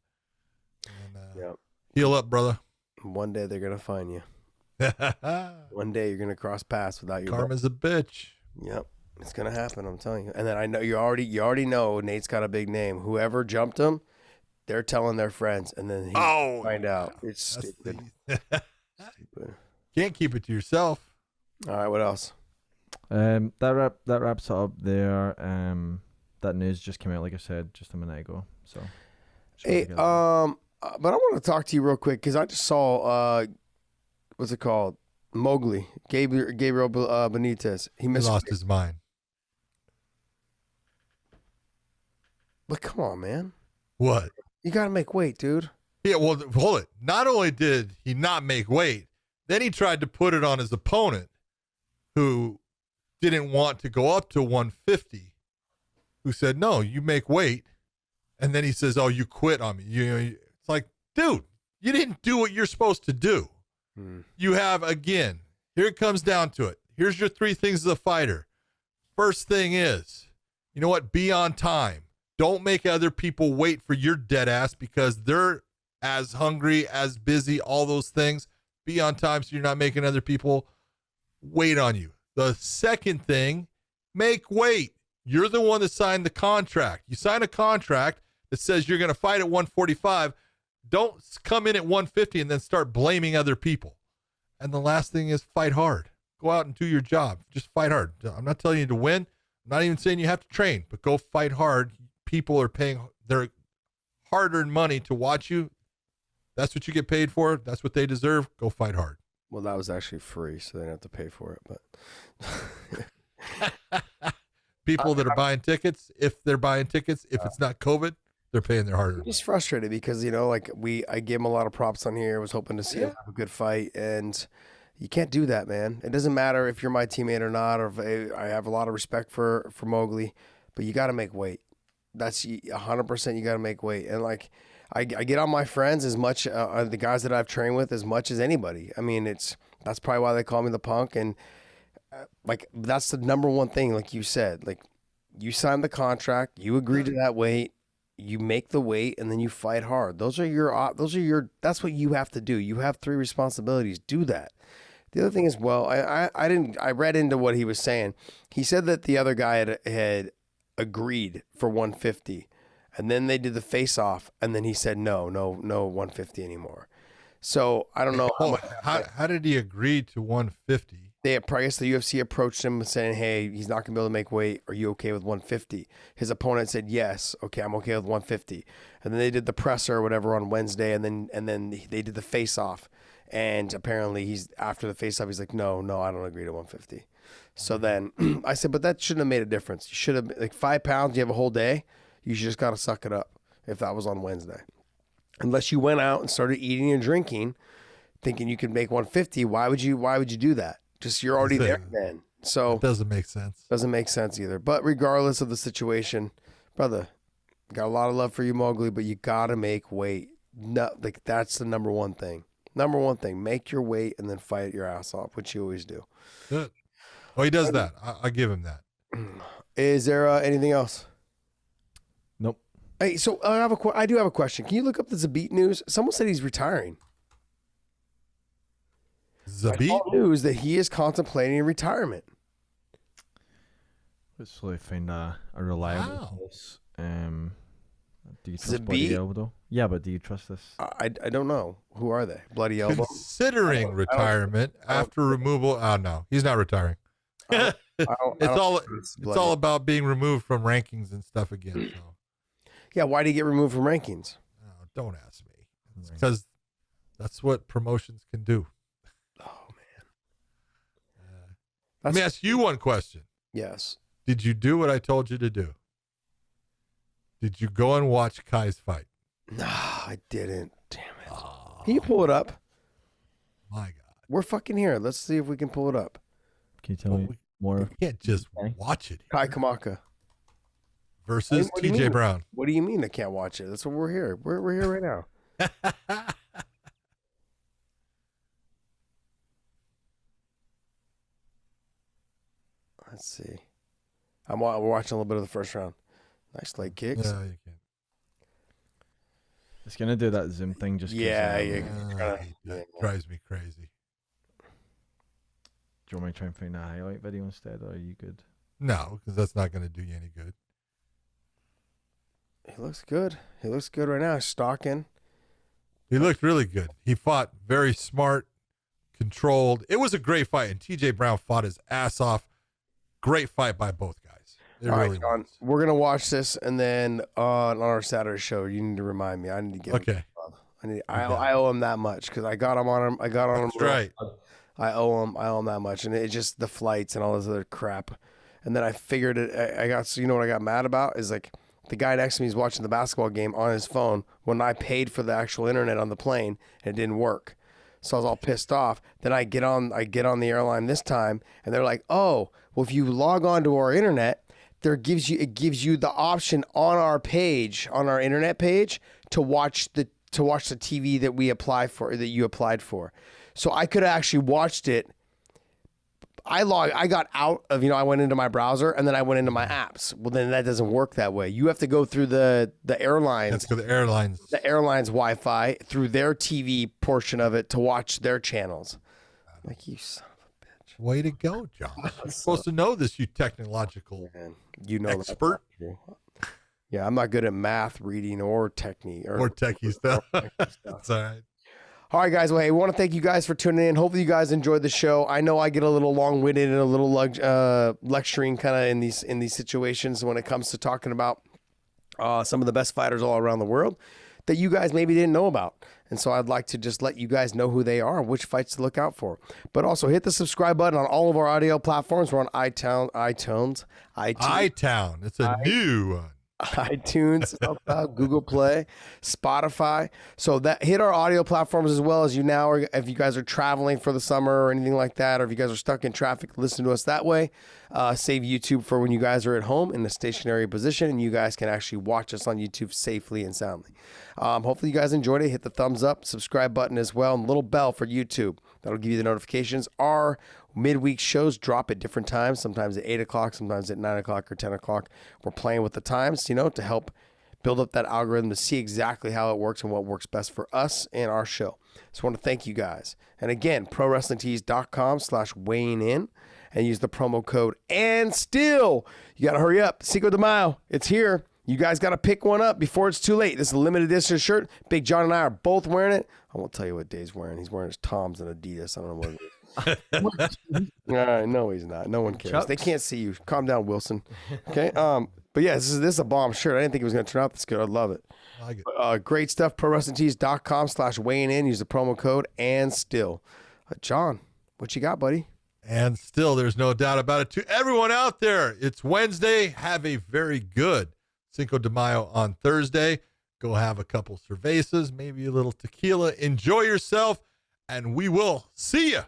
And heal up, brother. One day they're gonna find you. One day you're gonna cross paths without your karma's a bitch. Yep. It's gonna happen. I'm telling you. And then I know you already know Nate's got a big name. Whoever jumped him, they're telling their friends, and then he find out. It's stupid. Stupid. Can't keep it to yourself. All right, what else? That wraps it up there. That news just came out, like I said, just a minute ago. So, hey, but I want to talk to you real quick because I just saw what's it called? Mowgli, Gabriel Benitez. He lost his mind. But come on, man. What? You got to make weight, dude. Yeah, well, hold it. Not only did he not make weight, then he tried to put it on his opponent who didn't want to go up to 150, who said, no, you make weight. And then he says, oh, you quit on me. It's like, dude, you didn't do what you're supposed to do. You have, again, here it comes down to it. Here's your 3 things as a fighter. First thing is, you know what? Be on time. Don't make other people wait for your dead ass because they're as hungry, as busy, all those things. Be on time so you're not making other people wait on you. The second thing, make weight. You're the one that signed the contract. You sign a contract that says you're going to fight at 145. Don't come in at 150 and then start blaming other people. And the last thing is fight hard. Go out and do your job. Just fight hard. I'm not telling you to win. I'm not even saying you have to train, but go fight hard. People are paying their hard-earned money to watch you. That's what you get paid for. That's what they deserve. Go fight hard. Well, that was actually free, so they didn't have to pay for it. But people that are buying tickets, if they're buying tickets, if it's not COVID, they're paying their hard-earned money. I'm just frustrated because, like I gave him a lot of props on here. I was hoping to see him have a good fight, and you can't do that, man. It doesn't matter if you're my teammate or not, or if I have a lot of respect for Mowgli, but you got to make weight. That's 100%. You got to make weight. And I get on my friends as much, the guys that I've trained with as much as anybody. I mean, that's probably why they call me the punk. And that's the number one thing. Like you said, you signed the contract, you agree to that weight, you make the weight, and then you fight hard. That's what you have to do. You have 3 responsibilities. Do that. The other thing is, I read into what he was saying. He said that the other guy had agreed for 150, and then they did the face-off, and then he said no 150 anymore. So I don't know how did he agree to 150? I guess the UFC approached him saying, hey, he's not gonna be able to make weight, are you okay with 150? His opponent said yes, okay, I'm okay with 150. And then they did the presser or whatever on Wednesday, and then they did the face-off, and apparently after the face-off he's like, no, I don't agree to 150. So then I said, but that shouldn't have made a difference. You should have, 5 pounds, you have a whole day. You just got to suck it up if that was on Wednesday. Unless you went out and started eating and drinking, thinking you could make 150, why would you do that? Just you're already there then. So it doesn't make sense. Doesn't make sense either. But regardless of the situation, brother, got a lot of love for you, Mowgli, but you got to make weight. No, that's the number one thing. Number one thing, make your weight and then fight your ass off, which you always do. Good. Oh, he does that. I give him that. Is there anything else? Nope. Hey, so I do have a question. Can you look up the Zabit news? Someone said he's retiring. Zabit? News that he is contemplating retirement. Let's really find a reliable source. Do you trust Zabit? Bloody Elbow? Yeah, but do you trust this? I don't know. Who are they? Bloody Elbow? Considering retirement after removal. Oh, no. He's not retiring. It's all about being removed from rankings and stuff again. So. Yeah, why did he get removed from rankings? Oh, don't ask me. It's because that's what promotions can do. Oh, man. Let me ask you one question. Yes. Did you do what I told you to do? Did you go and watch Kai's fight? No, I didn't. Damn it. Can you pull it up? My God. We're fucking here. Let's see if we can pull it up. Can you tell me more? You can't just watch it. Kai Kamaka Versus TJ Brown. What do you mean I can't watch it? That's what we're here. We're here right now. Let's see. We're watching a little bit of the first round. Nice leg kicks. No, you can't. It's gonna do that Zoom thing just. That drives me crazy. Do you want me to try and find a highlight video instead, or are you good? No, because that's not going to do you any good. He looks good. He looks good right now. He's stalking. He looked really good. He fought very smart, controlled. It was a great fight, and TJ Brown fought his ass off. Great fight by both guys. It All really right, John, was. we're gonna watch this, and then on our Saturday show, you need to remind me. I need to get Okay. I owe him that much because I got him on him. I got on him. That's right. I owe him that much, and it just the flights and all this other crap. And then I figured it. I got so you know what I got mad about is like the guy next to me is watching the basketball game on his phone when I paid for the actual internet on the plane and it didn't work. So I was all pissed off. Then I get on the airline this time, and they're like, "Oh, well, if you log on to our internet, it gives you the option on our page, on our internet page, to watch the TV that you applied for." So I could have actually watched it. I got out of, I went into my browser and then I went into my apps. Well, then that doesn't work that way. You have to go through the airlines. That's because the airlines. The airlines Wi-Fi through their TV portion of it to watch their channels. Like, you son of a bitch. Way to go, John. You're supposed to know this, you technological Man, you know expert. Yeah, I'm not good at math, reading, or technique. Or techie stuff. That's all right. All right, guys. Well, hey, I want to thank you guys for tuning in. Hopefully, you guys enjoyed the show. I know I get a little long-winded and a little lecturing kind of in these situations when it comes to talking about some of the best fighters all around the world that you guys maybe didn't know about. And so I'd like to just let you guys know who they are, which fights to look out for. But also hit the subscribe button on all of our audio platforms. We're on iTunes. It's a new one. iTunes, Google Play, Spotify. So that hit our audio platforms as well as if you guys are traveling for the summer or anything like that, or if you guys are stuck in traffic, listen to us that way. Save YouTube for when you guys are at home in a stationary position, and you guys can actually watch us on YouTube safely and soundly. Hopefully you guys enjoyed it. Hit the thumbs up, subscribe button as well, and little bell for YouTube. That'll give you the notifications. Our midweek shows drop at different times, sometimes at 8 o'clock, sometimes at 9 o'clock or 10 o'clock. We're playing with the times, to help build up that algorithm to see exactly how it works and what works best for us and our show. So I want to thank you guys. And again, prowrestlingtees.com/weighing in and use the promo code. And still, you got to hurry up. Cinco de Mayo, it's here. You guys got to pick one up before it's too late. This is a limited edition shirt. Big John and I are both wearing it. I won't tell you what Dave's wearing. He's wearing his Toms and Adidas. I don't know what it is. No, he's not. No one cares. Chucks? They can't see you. Calm down, Wilson. Okay. But yeah, this is a bomb shirt. I didn't think it was going to turn out this good. I love it. I like it. Great stuff. ProWrestlingTees.com/weighing in. Use the promo code and still. John, what you got, buddy? And still, there's no doubt about it. To everyone out there, it's Wednesday. Have a very good Cinco de Mayo on Thursday. Go have a couple cervezas, maybe a little tequila. Enjoy yourself, and we will see you